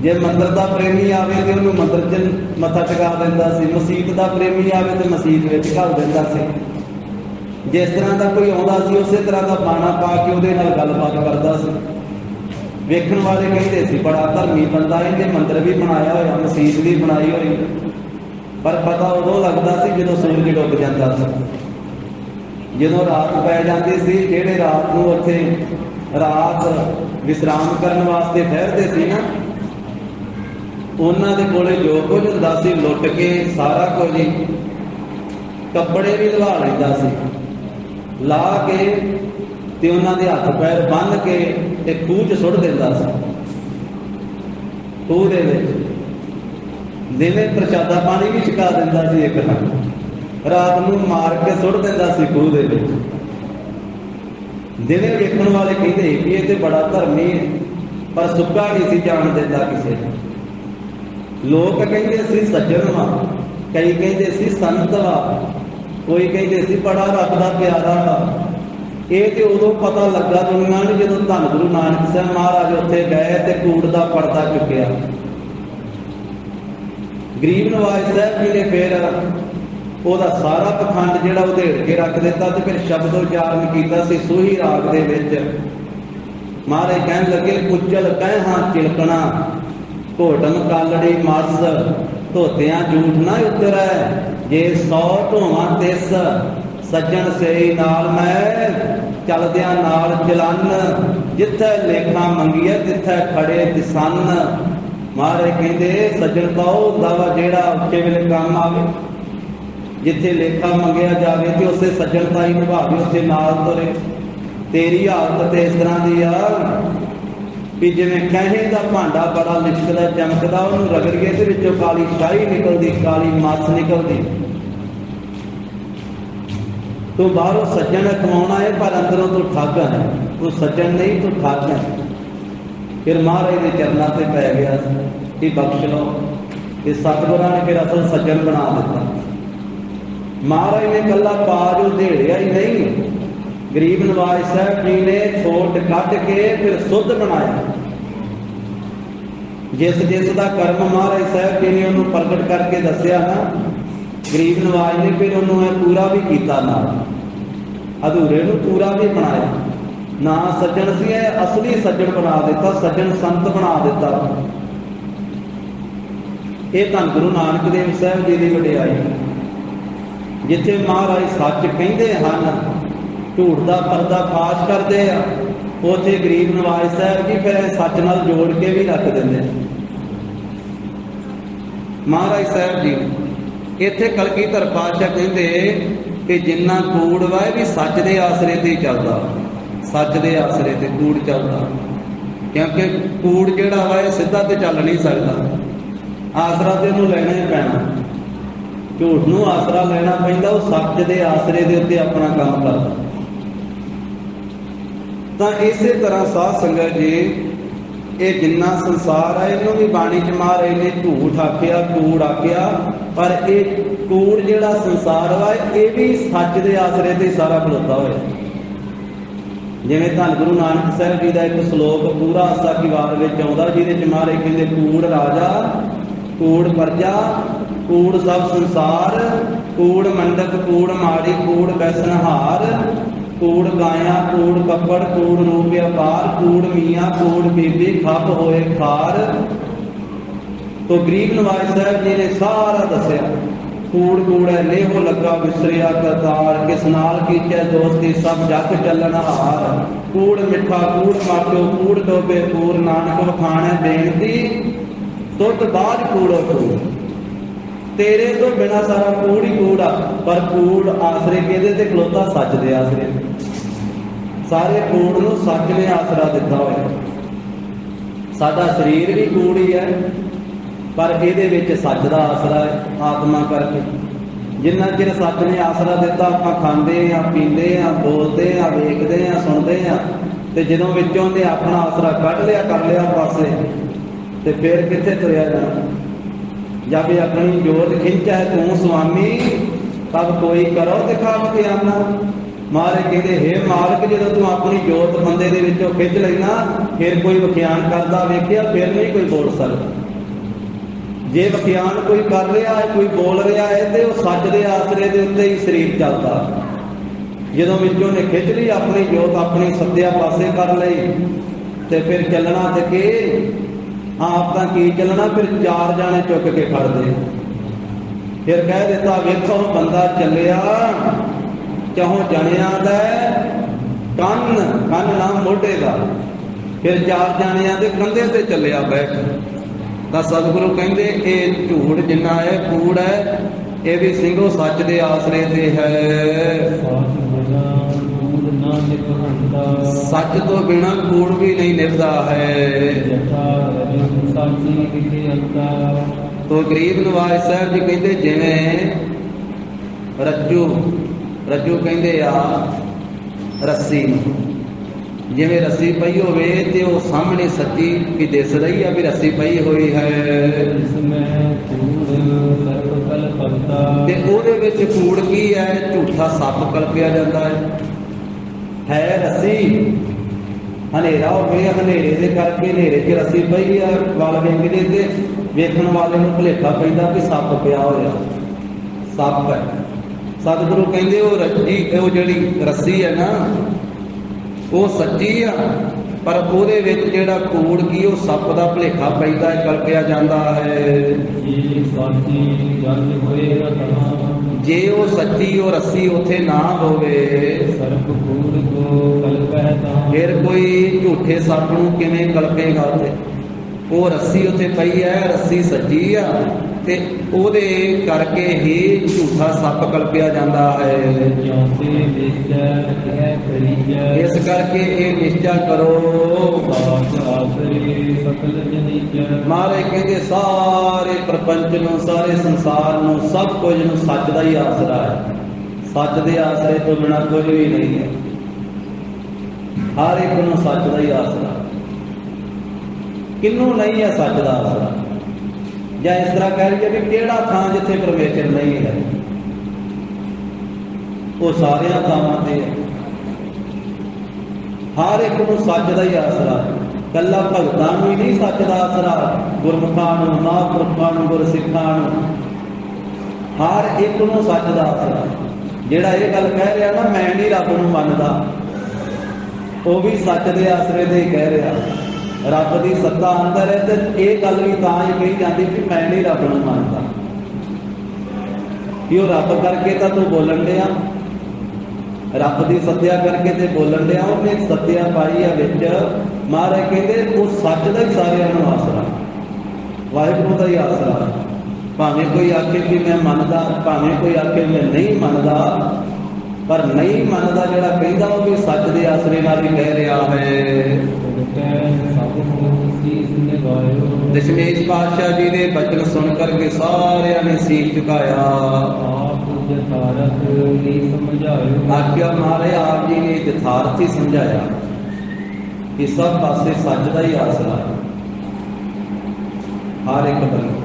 जे मंदिर का प्रेमी आवे तो उन्होंने मंदिर च मत्था टिका दिंदा सी, मसीत का प्रेमी आवे तो मसीत में घल दिंदा सी। जिस तरह का कोई आउंदा सी उस तरह का बाना पा के उहदे नाल गलबात करदा सी। वेखण वाले कहते सी बड़ा धर्मी बंदा है, जे मंदिर भी बनाया होया मसीत भी बनाई हुई, पर पता उदों लगता सी जदों सूरज डुब जाता सी। ਜਦੋਂ रात पै जाती सी, ਜਿਹੜੇ रात को उत्थे रात विश्राम करने वास्ते ठहरते सी ना, उन्होंने कोले जो कुछ हुंदा सी लुट के सारा कुछ ही कपड़े भी लवा लैंदा सी, ला के ते उन्होंने हथ पैर बन के ते खूह च सुट दिंदा सी। खूह दे विच दिने प्रशादा पानी भी छका दिंदा सी, एक रात को मार के सुट दिंदा सी खूह दे विच। दिने वेखण वाले कहते कि ये तो बड़ा धर्मी है, पर सुक्का नहीं सी जान दिंदा किसी। लोग कहते सी सज्जन वा, कई कहते सी संत वा, कोई कहते सी बड़ा रब दा प्यारा वा। ये तो उदों पता लगा दुनिया ने जदों धन गुरु नानक साहब महाराज उत्थे गए ते कूड़ दा पर्दा चुकिया। गरीब नवाज साहब जी ने फिर ਉਹਦਾ सारा पखंड ਜਿਹੜਾ उधेड़ के रख दिता ਤੇ फिर शब्द उच्चारण किया सूही राग ਦੇ ਵਿੱਚ। महाराज कहन लगे कुचल ਕਹਿ चिलकना घोटन कालड़ी मस धोतियां झूठ ना उतरै जे 100 ढोवां तिस सज्जन सेई नाल मैं चलदियां नाल चलन जिथे लेखा मंगीए तिथे खड़े दिसन। महाराज कहते सज्जन तो ਹੁੰਦਾ ਵਾ ਜਿਹੜਾ ਉੱਚੇ ਵੇਲੇ ਕੰਮ ਆਵੇ, जिथे लेखा मंगया जाए तो उसे सज्जनता ही निभावे, उसे नाल तुरे। तेरी हालत तो इस तरह की आ कि जिवें कहे का भांडा बड़ा लिशकदा चमकदा, उन्होंने रगड़िए तो विचों काली शाही निकलती, काली मस निकलती। तू बाहरों सज्जन कमाना है पर अंदरों तू ठग है, तू सज्जन नहीं तू ठग है। फिर महाराज के चरणों से पै गया कि बख्श लो, कि सतगुरां ने फिर असल सज्जन बना दिता। महाराज ने कला बाज उधेड़िया ही नहीं, गरीब नवाज साहब जी ने छोट कट के फिर शुद्ध बनाया। जिस जिस का कर्म महाराज साहब जी ने उन्होंने प्रगट करके दसिया ना, गरीब नवाज ने फिर उन्होंने पूरा भी किया, ना अधूरे नूं पूरा भी बनाया। ना सज्जन सी असली सज्जन बना दिता, सज्जन संत बना दिता। ये धन गुरु नानक देव साहब जी की वडियाई। जिथे महाराज सच कहते हैं, झूठ का पर्दा फाश करते हैं, उथे गरीब नवाज साहब जी फिर सच नाल जोड़ के भी रख देंगे। महाराज साहब जी इत्थे कलगीधर पातशाह कहते कि जिन्ना कूड़ वा भी सच के आसरे ते चलता, सच के आसरे ते कूड़ चलता। क्योंकि कूड़ जिहड़ा वा सीधा तो चल नहीं सकता, आसरा तो इहनूं लेना ही पैना। झूठ नूं आसरा लेना पैंदा, वो सच के आसरे के उत्ते अपना काम करता। तो इस तरह साध संगत जी, ये जिन्ना संसार है इनू भी बाणी च महाराज ने झूठ आख्या, कूड़ आख्या, पर ये कूड़ जिहड़ा संसार वा ये भी सच के आसरे ते सारा खलोता होया। जिवें धन गुरु नानक साहब जी का एक श्लोक पूरा आसा की वार में आउंदा, जिहदे च महाराज कहंदे कूड़ राजा, कूड़ प्रजा, कूड़ सब संसार, कूड़ मंडक, कूड़ माड़ी, कूड़ बैसनहार, कूड़ गाया, कूड़ कपड़, कूड़ रूप व्यापार, कूड़ मियाँ, कूड़ बीबी, खप होए खार। तो गरीब नवाज साहब जी ने सारा दसिया, कूड़ कूड़ है लेहो लगा विसरिया करतार, किस नाल कीचे दोस्ती सब जग चलना हार। कूड़ मिठा कूड़ माटो, कूड़ डोबे कूड़, नानक वखाणे बेनती, तुत बाज कूड़ो कूड़। तेरे तो बिना सारा कूड़ ही कूड़ आ, पर कूड़ आसरे कहते ते खलोता सच दे आसरे। सारे कूड़ नूं सच ने आसरा दिता होया। साडा शरीर भी कूड़ ही है, पर इहदे विच सच दा आसरा है आत्मा करके। जिन्ना चिर सच ने आसरा दिता आपां खांदे आ, पींदे आ, बोलते आ, वेखदे आ, सुनदे आ, ते जदों विचों ने अपना आसरा कढ लिया, कर लिया पासे, ते फिर कित्थे तुरिया जाना। जब अपनी जोत खिंचा है तू स्वामी, तब कोई करो दिखाव के आना। मारे कहते हे मालक, जो तू अपनी जोत बंदे दे विचों खिंच लेना, फिर कोई विख्यान करता वेखिया, फिर नहीं कोई बोल सकता। जे विख्यान कोई कर रहा है, कोई बोल रहा है, तो वह सच के आसरे के उत्ते ही शरीर चलता। जदों विचों ने खिंच ली अपनी जोत, अपनी सत्या पासे कर लई, तो फिर चलना तो के आप तो की चलना, फिर चार जाने चुक के खड़ दे। फिर कह दिता वेखो बंदा चलिया चाहो जनिया दा कन, कन ना मोढे का। फिर चार जानिया के कंधे ते चलिया बैठ। तो सतगुरु कहते ये झूठ जिन्ना है कूड़ है, ये भी सिंघो सच के आसरे ते है। सच तो बिना कूड़ भी नहीं निभता है। तो गरीब नवाज साहब जी कहते जिवें रज्जू, रज्जू कहते आ रस्सी, जिवें रस्सी पई होवे ते वो सामने सच्ची की दिस रही है भी रस्सी पई हुई है, ते ओहदे विच कूड़ की है, झूठा सप कल्पिया जाता है रस्सी। हनेरा हो गया, हनेरे के करके हनेरे च रस्सी पई है, वल वेखदे ते वेखण वाले नूं भुलेखा पैंदा कि सप पिया होया, सप है। सतगुरु कहंदे वो रस्सी, वो जिहड़ी रस्सी है ना वो सच्ची आ, पर ਉਹਦੇ ਵਿੱਚ ਜਿਹੜਾ ਕੂੜ ਕੀ ਉਹ ਸੱਪ ਦਾ ਭੁਲੇਖਾ ਪੈਂਦਾ ਹੈ, ਕਲਪਿਆ ਜਾਂਦਾ ਹੈ। ਜੇ ਉਹ ਸੱਚੀ ਉਹ ਰੱਸੀ ਉੱਥੇ ਨਾ ਹੋਵੇ, ਫਿਰ ਕੋਈ ਝੂਠੇ ਸੱਪ ਨੂੰ ਕਿਵੇਂ ਕਲਪੇਗਾ ਉੱਥੇ। ਉਹ ਰੱਸੀ ਉੱਥੇ ਪਈ ਹੈ, ਰੱਸੀ ਸੱਚੀ ਆ, ਤੇ ਉਹਦੇ ਕਰਕੇ ਹੀ ਝੂਠਾ ਸੱਪ ਕਲਪਿਆ ਜਾਂਦਾ ਹੈ। ਇਸ ਕਰਕੇ ਇਹ ਨਿਸ਼ਚਾ ਕਰੋ। ਮਹਾਰਾਜ ਕਹਿੰਦੇ ਸਾਰੇ ਪ੍ਰਪੰਚ ਨੂੰ, ਸਾਰੇ ਸੰਸਾਰ ਨੂੰ, ਸਭ ਕੁਝ ਨੂੰ ਸੱਚ ਦਾ ਹੀ ਆਸਰਾ ਹੈ। ਸੱਚ ਦੇ ਆਸਰੇ ਤੋਂ ਬਿਨਾਂ ਕੁਝ ਵੀ ਨਹੀਂ ਹੈ। ਹਰ ਇੱਕ ਨੂੰ ਸੱਚ ਦਾ ਹੀ ਆਸਰਾ। ਕਿਹਨੂੰ ਨਹੀਂ ਹੈ ਸੱਚ ਦਾ ਆਸਰਾ? ਜਾਂ ਇਸ ਤਰ੍ਹਾਂ ਕਹਿ ਲਈਏ ਵੀ ਕਿਹੜਾ ਥਾਂ ਜਿੱਥੇ ਪਰਮੇਸ਼ਰ ਨਹੀਂ ਹੈ? ਉਹ ਸਾਰਿਆਂ ਥਾਵਾਂ ਤੇ ਹੈ। ਹਰ ਇੱਕ ਨੂੰ ਸੱਚ ਦਾ ਹੀ ਆਸਰਾ ਹੈ। कल्ला भगतां नूं ही नहीं सच दा आसरा, गुरमुखां नूं, महापुरखां नूं, गुरसिखां नूं, हर एक नूं सच दा आसरा। जिहड़ा ये गल कह रहा ना मैं नहीं रब नूं मनदा, वो भी सच दे आसरे ते ही कह रहा। रब की सत्ता अंदर है तो ये गल भी तां ही कही जाती कि मैं नहीं रब नूं मनदा, कि वो रब करके तो तू बोलन दिया, रब की सत्या करके तो बोलन दिया। उन्हें सत्या पाई है विच, महाराज कहते वो सच का ही सारिਆਂ ਨੂੰ आसरा, वाहिगुरू का ही आसरा। भावें कोई आखे कि मैं मनदा, भावें कोई आखे मैं नहीं मनदा, पर नहीं मनदा जिहड़ा कहंदा वो भी सच दे आसरे नाल ही कह रहा है। दशमेश पातशाह जी ने बचन सुन करके सारिਆਂ ने सीस झुकाया। आख्या महाराज आप जी ने यथार्थ ही समझाया कि सब पासे सच का ही आसरा है, हर एक बंदे।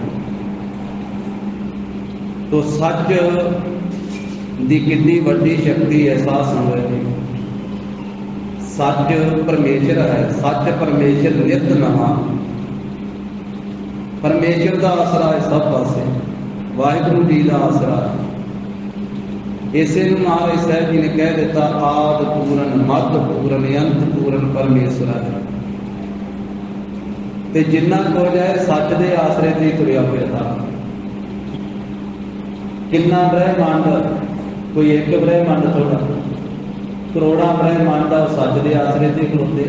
तो सच की कितनी वड्डी शक्ति एहसास हो रही। सच परमेश्वर है, सच परमेश्वर नित नवा, परमेश्वर का आसरा है सब पासे, वाहिगुरू जी का आसरा। इसे महाराज साहब जी ने कह दिता आद पूरन, मद पूरन, अंत पूरन परमेश्वर है। ते जिन्ना कुछ है सच के आसरे से तुरिया फिरदा। किन्ना ब्रह्मांड, कोई एक ब्रह्मांड थोड़ा, करोड़ा ब्रह्मांड का सच के आसरे से खलोते।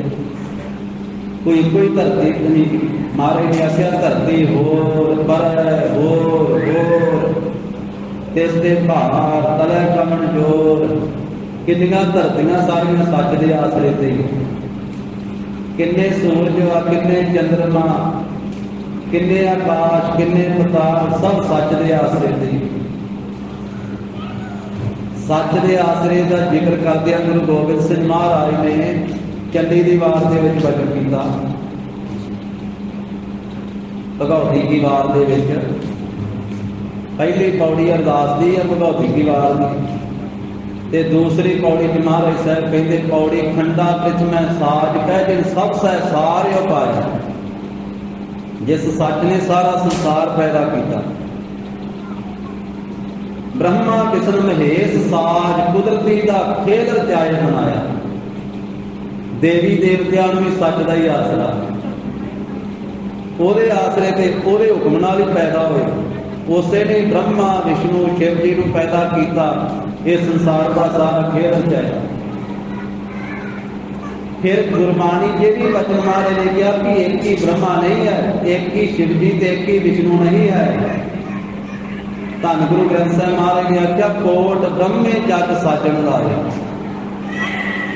कोई कोई धरती नहीं, महाराज ने आख्या धरती होर पर होर तिसदे भार तले कमन जोर। किन्नियां धरतियां सारियां सच के आसरे से, किन्ने सूरज आ, किन्ने चंद्रमा, किन्ने आकाश, किन्ने पताल, सब सच के आसरे से। सच के आसरे का जिक्र करदे गुरु गोबिंद सिंह महाराज ने चंडी दी वार दे विच वचन कीता। भगौती की वार दे विच पहली पौड़ी अरदास दी है भगौती की वार दी, ते दूसरी पौड़ी च महाराज साहब कहते पौड़ी खंडा पिछ मैं साज कह जिन सब सह सारे पाया। जिस सच ने सारा संसार पैदा किया, ब्रह्मा विष्णु महेश साज कुदरती का खेल रचाए बनाया। देवी देवतियां भी सच का ही आसरा, ओदे आसरे ते ओदे हुक्म नाल ही पैदा होए। उसे ने ब्रह्मा विष्णु शिव जी को पैदा किया, इस संसार का सारा खेल रचाया। फिर गुरबाणी जे भी वचन मारे ने कहा कि एक ही ब्रह्मा नहीं है, एक ही शिव जी ते एक ही विष्णु नहीं है। धन गुरु ग्रंथ साहिब महाराज ने आख्या कोट ब्रह्मे जग साजन लाए।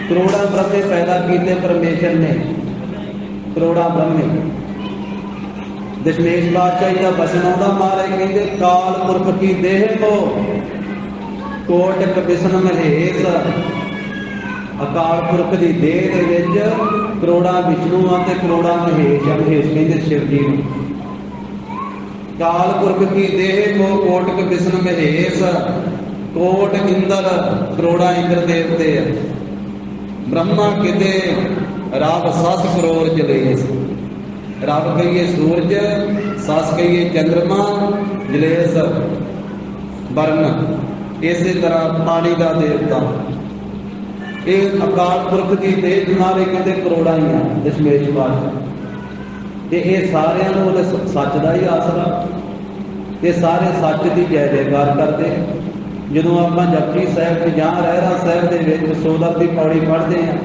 करोड़ा ब्रह्मे पैदा किए परमेश्वर ने, करोड़ा ब्रह्मे। दशमेश पातशाह का वचन आता महाराज कहते काल पुरख की देह को कोटक विष्णु महेश। अकाल पुरख की देह के करोड़ा विष्णु ते करोड़ा महेश। महेश कहते शिव जी। काल पुरख की देह को कोटक विष्णु महेश, कोट इंद्र करोड़ा इंद्र देवते। ब्रह्मा किते रब 7 करोड़ जलेस। रब कहिए सूरज, सस कहिए चंद्रमा, जलेस वर्ण। इस तरह पानी का देवता। ये अकाल पुरख की देह नारे कहते करोड़ा ही है दशमेश पातशाह। ये सारिਆਂ ਨੂੰ ਉਹਦੇ सच का ही आसरा। ये सारे सच की जय जयकार करते। ਜਦੋਂ ਆਪਾਂ ਜਪਜੀ ਸਾਹਿਬ ਜਾਂ ਰਹਿਰਾਸ ਸਾਹਿਬ ਦੇ ਵਿੱਚ 16 ਦੀ ਪੌੜੀ ਪੜ੍ਹਦੇ ਹਾਂ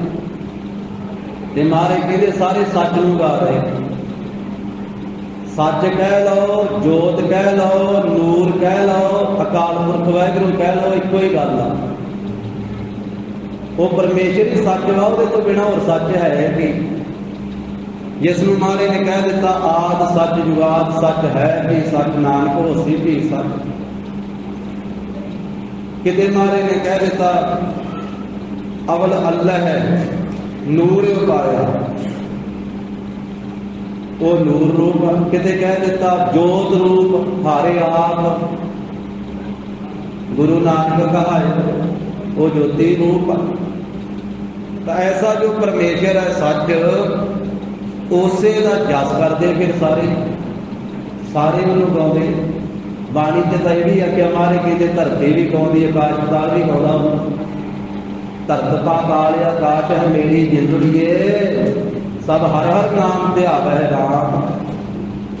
ਤੇ ਮਹਾਰਾਜ ਕਹਿੰਦੇ ਸਾਰੇ ਸੱਚ ਨੂੰ ਗਾ ਰਹੇ। सच कह लो, जोत कह लो, नूर कह लो, अकाल पुरख वाहिगुरू कह लो, एको ही गल आ। वो परमेश्वर ही सच वा, उहदे तो बिना होर सच है कि जिसनूं महाराज ने कह दिता आद सच जुगाद सच है भी सच, नानक होसी भी सच। किते महाराज ने कह दिता अवल अल्लाह है नूर पाया, वो नूर रूप। किते कह दिता जोत रूप हारे आप, गुरु नानक कहा वो ज्योति रूप। तो ऐसा जो परमेश्वर है सच, ਉਸੇ ਦਾ ਜਸ ਕਰਦੇ ਫਿਰ ਸਾਰੇ ਸਾਰੇ ਉਹਨੂੰ ਗਾਉਂਦੇ। ਬਾਣੀ ਤੇ ਤਾਂ ਇਹ ਵੀ ਆਖਿਆ ਮਾਰੇ ਕਹਿੰਦੇ ਧਰਤੀ ਵੀ ਗਾਉਂਦੀ, ਆਕਾਸ਼ ਪਾਤਾਲ ਵੀ ਗਾਉਂਦਾ ਉਹਨੂੰ। ਧਰਤ ਪਾਤਾਲ ਆਕਾਸ਼ ਹੈ ਮੇਰੀ ਜਿੰਦੜੀਏ, ਸਭ ਹਰ ਹਰ ਨਾਮ ਧਿਆਵੈ ਰਾਮ।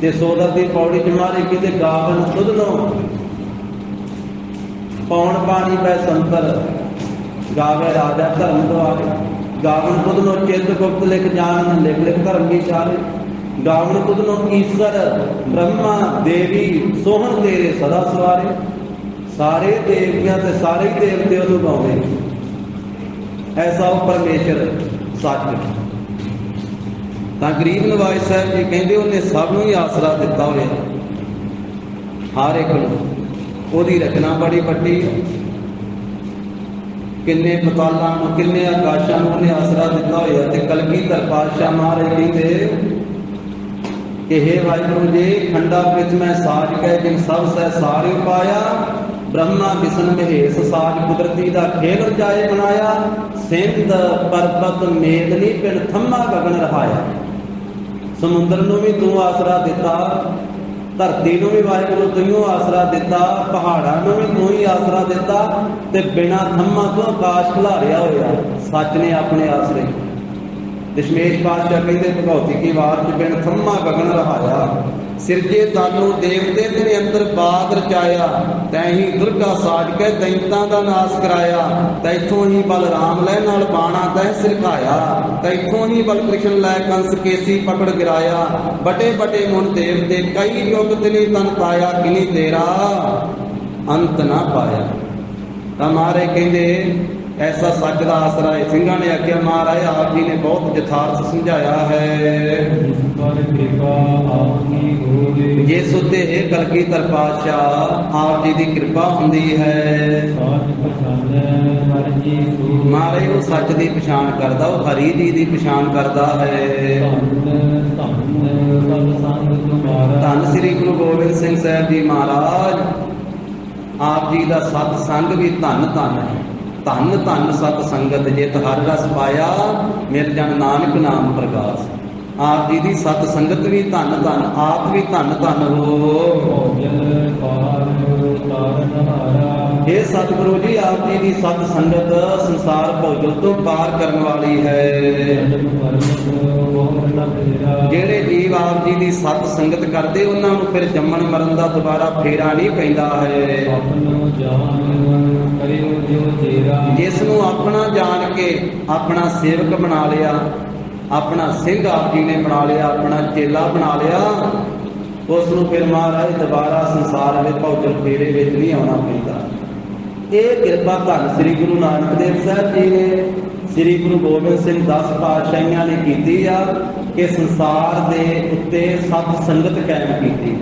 ਤੇ 16 ਦੀ ਪੌੜੀ ਚ ਮਾਰੇ ਕਹਿੰਦੇ ਗਾਵਨ ਸੁਧ ਲੋ ਪੌਣ ਪਾਣੀ ਪੈ ਸੰਤਰ, ਗਾਵੇ ਰਾਜਾ ਧਰਮ ਦੁਆਰੇ। ਗਾਵਨ ਸੁਧ ਲੋ ਚਿੱਤ ਗੁਪਤ ਲਿਖ ਜਾਣ, ਲਿਖ ਲਿਖ ਧਰਮ ਵਿਚਾਰੇ। ਗਾਵਨ ਤੁਧ ਨੂੰ ਈਸ਼ਰ ਬ੍ਰਹਮਾ ਦੇਵੀ ਸੋਹਣ ਤੇਰੇ ਸਦਾ ਸਵਾਰੇ। ਸਾਰੇ ਦੇਵੀਆਂ ਤੇ ਸਾਰੇ ਹੀ ਦੇਵਤੇ ਉਹਨੂੰ ਗਾਉਂਦੇ। ਐਸਾ ਉਹ ਪਰਮੇਸ਼ਰ ਸੱਚ। ਤਾਂ ਗਰੀਬ ਨਵਾਜ਼ ਸਾਹਿਬ ਜੀ ਕਹਿੰਦੇ ਉਹਨੇ ਸਭ ਨੂੰ ਹੀ ਆਸਰਾ ਦਿੱਤਾ ਹੋਇਆ, ਹਰ ਇੱਕ ਨੂੰ। ਉਹਦੀ ਰਚਨਾ ਬੜੀ ਵੱਡੀ, ਕਿੰਨੇ ਪਤਾਲਾਂ ਨੂੰ ਕਿੰਨੇ ਆਕਾਸ਼ਾਂ ਨੂੰ ਉਹਨੇ ਆਸਰਾ ਦਿੱਤਾ ਹੋਇਆ। ਤੇ ਕਲਗੀਧਰ ਪਾਤਸ਼ਾਹ ਮਹਾਰਾਜ ਕਹਿੰਦੇ ਕਿ ਹੇ ਵਾਹਿਗੁਰੂ ਜੀ, ਖੰਡਾ ਵਿੱਚ ਮੈਂ ਸਾਜ ਕਹਿ ਜਿਨ ਸਭ ਸਹਿ ਸਾਰੇ ਪਾਇਆ। ਬ੍ਰਹਮਾ ਵਿਸ਼ਨ ਮਹੇਸ਼ ਸਾਜ ਕੁਦਰਤੀ ਦਾ ਖੇਲ ਰਚਾਏ ਬਣਾਇਆ। ਸਿੰਧ ਪਰਬਤ ਮੇਦਨੀ ਪਿੰਡ ਥੰਮਾ ਗਗਨ ਰਹਾਇਆ। ਸਮੁੰਦਰ ਨੂੰ ਵੀ ਤੂੰ ਆਸਰਾ ਦਿੱਤਾ, ਧਰਤੀ ਨੂੰ ਵੀ ਵਾਹਿਗੁਰੂ ਤੂੰ ਆਸਰਾ ਦਿੱਤਾ, ਪਹਾੜਾਂ ਨੂੰ ਵੀ ਤੂੰ ਹੀ ਆਸਰਾ ਦਿੱਤਾ। ਤੇ ਬਿਨਾਂ ਥੰਮਾ ਤੋਂ ਆਕਾਸ਼ ਖਿਲਾਰਿਆ ਹੋਇਆ ਸੱਚ ਨੇ ਆਪਣੇ ਆਸਰੇ। ਦਸ਼ਮੇਸ਼ ਪਾਤਸ਼ਾਹ ਕਹਿੰਦੇ ਭਗਉਤੀ ਕੀ ਵਾਰ ਚ ਬਿਨ ਥੰਮਾ ਗਗਨ ਰਹਾਇਆ। ਸਿਰਜੇ ਦਾਨੂ ਦੇਵਤੇ ਤੇਰੇ ਅੰਦਰ ਬਾਗ ਰਚਾਇਆ। ਤੈਹੀ ਦੁਰਗਾ ਸਾਜ ਕੇ ਦੈਂਤਾਂ ਦਾ ਨਾਸ ਕਰਾਇਆ। ਤੈਥੋਂ ਹੀ ਬਲਰਾਮ ਲੈ ਨਾਲ ਬਾਣਾ ਤੈ ਸਿਰਕਾਇਆ। ਤੈਥੋਂ ਹੀ ਬਲ ਕ੍ਰਿਸ਼ਨ ਲੈ ਕੰਸ ਕੇਸੀ ਪਕੜ ਗਿਰਾਇਆ। ਬਟੇ ਬਟੇ ਮੁਨ ਦੇਵਤੇ ਕਈ ਯੁਗ ਤਿਨੀ ਤਨ ਪਾਇਆ। ਕਿਨੀ ਤੇਰਾ ਅੰਤ ਨਾ ਪਾਇਆ। ਤਾਂ ਮਹਾਰਾਜ ਕਹਿੰਦੇ ਐਸਾ ਸੱਚ ਦਾ ਆਸਰਾ ਹੈ। ਸਿੰਘਾਂ ਨੇ ਆਖਿਆ ਮਹਾਰਾਜ ਆਪ ਜੀ ਨੇ ਬਹੁਤ ਯਥਾਰਥ ਸਮਝਾਇਆ ਹੈ। ਜਿਸ ਉੱਤੇ ਇਹ ਕਲਗੀਧਰ ਪਾਤਸ਼ਾਹ ਆਪ ਜੀ ਦੀ ਕਿਰਪਾ ਹੁੰਦੀ ਹੈ, ਮਹਾਰਾਜ ਉਹ ਸੱਚ ਦੀ ਪਛਾਣ ਕਰਦਾ, ਉਹ ਹਰੀ ਜੀ ਦੀ ਪਛਾਣ ਕਰਦਾ ਹੈ। ਧੰਨ ਸ੍ਰੀ ਗੁਰੂ ਗੋਬਿੰਦ ਸਿੰਘ ਸਾਹਿਬ ਜੀ ਮਹਾਰਾਜ, ਆਪ ਜੀ ਦਾ ਸਤ ਸੰਗ ਵੀ ਧੰਨ ਧੰਨ ਹੈ। ਧੰਨ ਧੰਨ ਸਤ ਸੰਗਤ ਜਿਤ ਹਰ ਰਸ ਪਾਇਆ। ਮਿਲ ਜਨ ਨਾਨਕ ਨਾਮ ਪ੍ਰਗਾਸ। ਆਪ ਜੀ ਦੀ ਸਤ ਸੰਗਤ ਵੀ ਧੰਨ ਧੰਨ, ਆਪ ਵੀ ਧੰਨ ਧੰਨ ਹੋ। ਇਹ ਸਤਿਗੁਰੂ ਜੀ ਆਪ ਜੀ ਦੀ ਸਤ ਸੰਗਤ ਸੰਸਾਰ ਭੋਜਨ ਤੋਂ ਪਾਰ ਕਰਨ ਵਾਲੀ ਹੈ। ਜਿਹੜੇ ਜੀਵ ਆਪ ਜੀ ਦੀ ਸਤ ਸੰਗਤ ਕਰਦੇ ਉਹਨਾਂ ਨੂੰ ਫਿਰ ਜੰਮਣ ਮਰਨ ਦਾ ਦੁਬਾਰਾ ਫੇਰਾ ਨਹੀਂ ਪੈਂਦਾ ਹੈ। ਜਿਸ ਨੂੰ ਆਪਣਾ ਜਾਣ ਕੇ ਆਪਣਾ ਸੇਵਕ ਬਣਾ ਲਿਆ, ਆਪਣਾ ਸਿੰਘ ਆਪ ਜੀ ਨੇ ਬਣਾ ਲਿਆ, ਆਪਣਾ ਚੇਲਾ ਬਣਾ ਲਿਆ, ਉਸ ਨੂੰ ਫਿਰ ਮਹਾਰਾਜ ਦੁਬਾਰਾ ਸੰਸਾਰ ਵਿੱਚ ਭੌਜਲ ਫੇਰੇ ਵਿੱਚ ਨਹੀਂ ਆਉਣਾ ਪੈਂਦਾ। ਇਹ ਕਿਰਪਾ ਧੰਨ ਸ੍ਰੀ ਗੁਰੂ ਨਾਨਕ ਦੇਵ ਸਾਹਿਬ ਜੀ ਨੇ, ਸ੍ਰੀ ਗੁਰੂ ਗੋਬਿੰਦ ਸਿੰਘ 10 ਪਾਤਸ਼ਾਹੀਆਂ ਨੇ ਕੀਤੀ ਆ ਕਿ ਸੰਸਾਰ ਦੇ ਉੱਤੇ ਸਤ ਸੰਗਤ ਕਾਇਮ ਕੀਤੀ।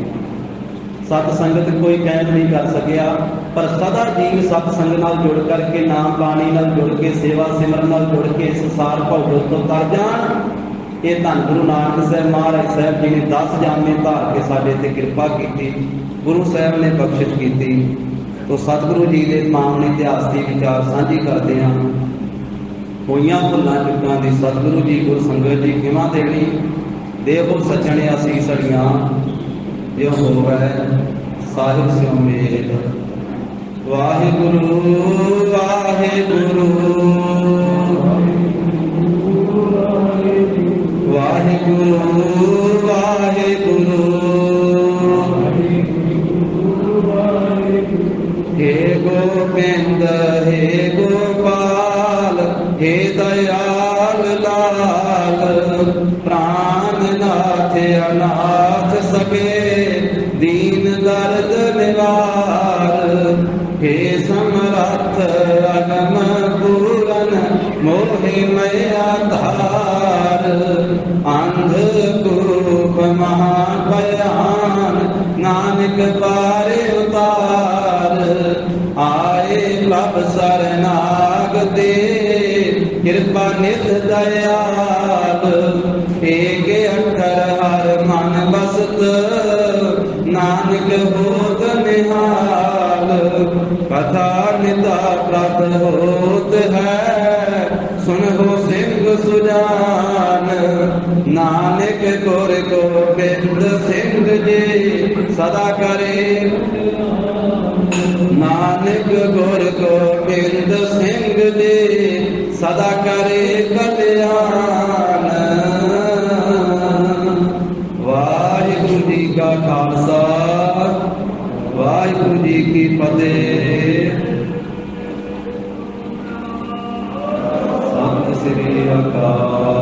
ਸਤ ਸੰਗਤ ਕੋਈ ਕਾਇਮ ਨਹੀਂ ਕਰ ਸਕਿਆ, ਪਰ ਸਦਾ ਜੀਵ ਸਤ ਸੰਗ ਨਾਲ ਜੁੜ ਕਰਕੇ, ਨਾਮ ਬਾਣੀ ਨਾਲ ਜੁੜ ਕੇ, ਸੇਵਾ ਸਿਮਰਨ ਨਾਲ ਜੁੜ ਕੇ ਸੰਸਾਰ ਭੌਗਲ ਤੋਂ ਤਰ ਜਾਣ। ਇਹ ਧੰਨ ਗੁਰੂ ਨਾਨਕ ਸਾਹਿਬ ਮਹਾਰਾਜ ਸਾਹਿਬ ਜੀ ਨੇ 10 ਜਾਮੇ ਧਾਰ ਕੇ ਸਾਡੇ ਤੇ ਕਿਰਪਾ ਕੀਤੀ, ਗੁਰੂ ਸਾਹਿਬ ਨੇ ਬਖਸ਼ਿਸ਼ ਕੀਤੀ। ਤੋ ਸਤਿਗੁਰੂ ਜੀ ਦੇ ਪਾਵਨ ਇਤਿਹਾਸ ਦੀ ਵਿਚਾਰ ਸਾਂਝੀ ਕਰਦੇ ਹਾਂ। ਹੋਈਆਂ ਭੁੱਲਾਂ ਚੁੱਕਾਂ ਦੀ ਸਤਿਗੁਰੂ ਜੀ ਗੁਰ ਸੰਗਤ ਜੀ ਖਿਮਾ ਦੇਣੀ। ਦੇਵੋ ਸੱਜਣੇ ਅਸੀਸ ਅੜੀਆਂ ਜੋ ਹੋਵੇ ਸਾਹਿਬ ਸਿਉ ਮੇਲ। ਵਾਹਿਗੁਰੂ ਵਾਹਿਗੁਰੂ ਵਾਹਿਗੁਰੂ ਵਾਹਿਗੁਰੂ। ਹੇ ਗੋਬਿੰਦ ਹੇ ਗੋਪਾਲ ਹੇ ਦਇਆਲ ਲਾਲ। ਪ੍ਰਾਨ ਨਾਥ ਅਨਾਥ ਸਕੇ ਦੀਨ ਦਰਦ ਨਿਵਾਰ। ਹੇ ਸਮਰੱਥ ਅਗਮ ਪੂਰਨ ਮੋਹਿ ਮਇਆ ਧਾਰ। ਅੰਧ ਕੂਪ ਮਹਾ ਭਿਆਨ ਨਾਨਕ ਬਾਰੇ ਉਤਾਰ। ਆਏ ਪ੍ਰਭ ਸਰਨਾਗ ਦੇ ਕਿਰਪਾ ਨਿਤ ਦਇਆਲ। ਏਕ ਅੱਖਰ ਹਰ ਮਨ ਬਸਤ ਨਾਨਕ ਹੋਤ ਨਿਹਾਲ। ਕਥਾ ਨਿਤਾ ਪ੍ਰਭ ਹੋਤ ਹੈ ਸੁਨਹੁ ਸਿੰਘ ਸੁਜਾਨ। नानक गुर गोबिंद सिंह जी सदा करे। नानक गुर गोबिंद सिंह जी सदा करे कल्याण। वाहिगुरु जी का खालसा वाहिगुरु जी की फतेह। सत श्री अकाल।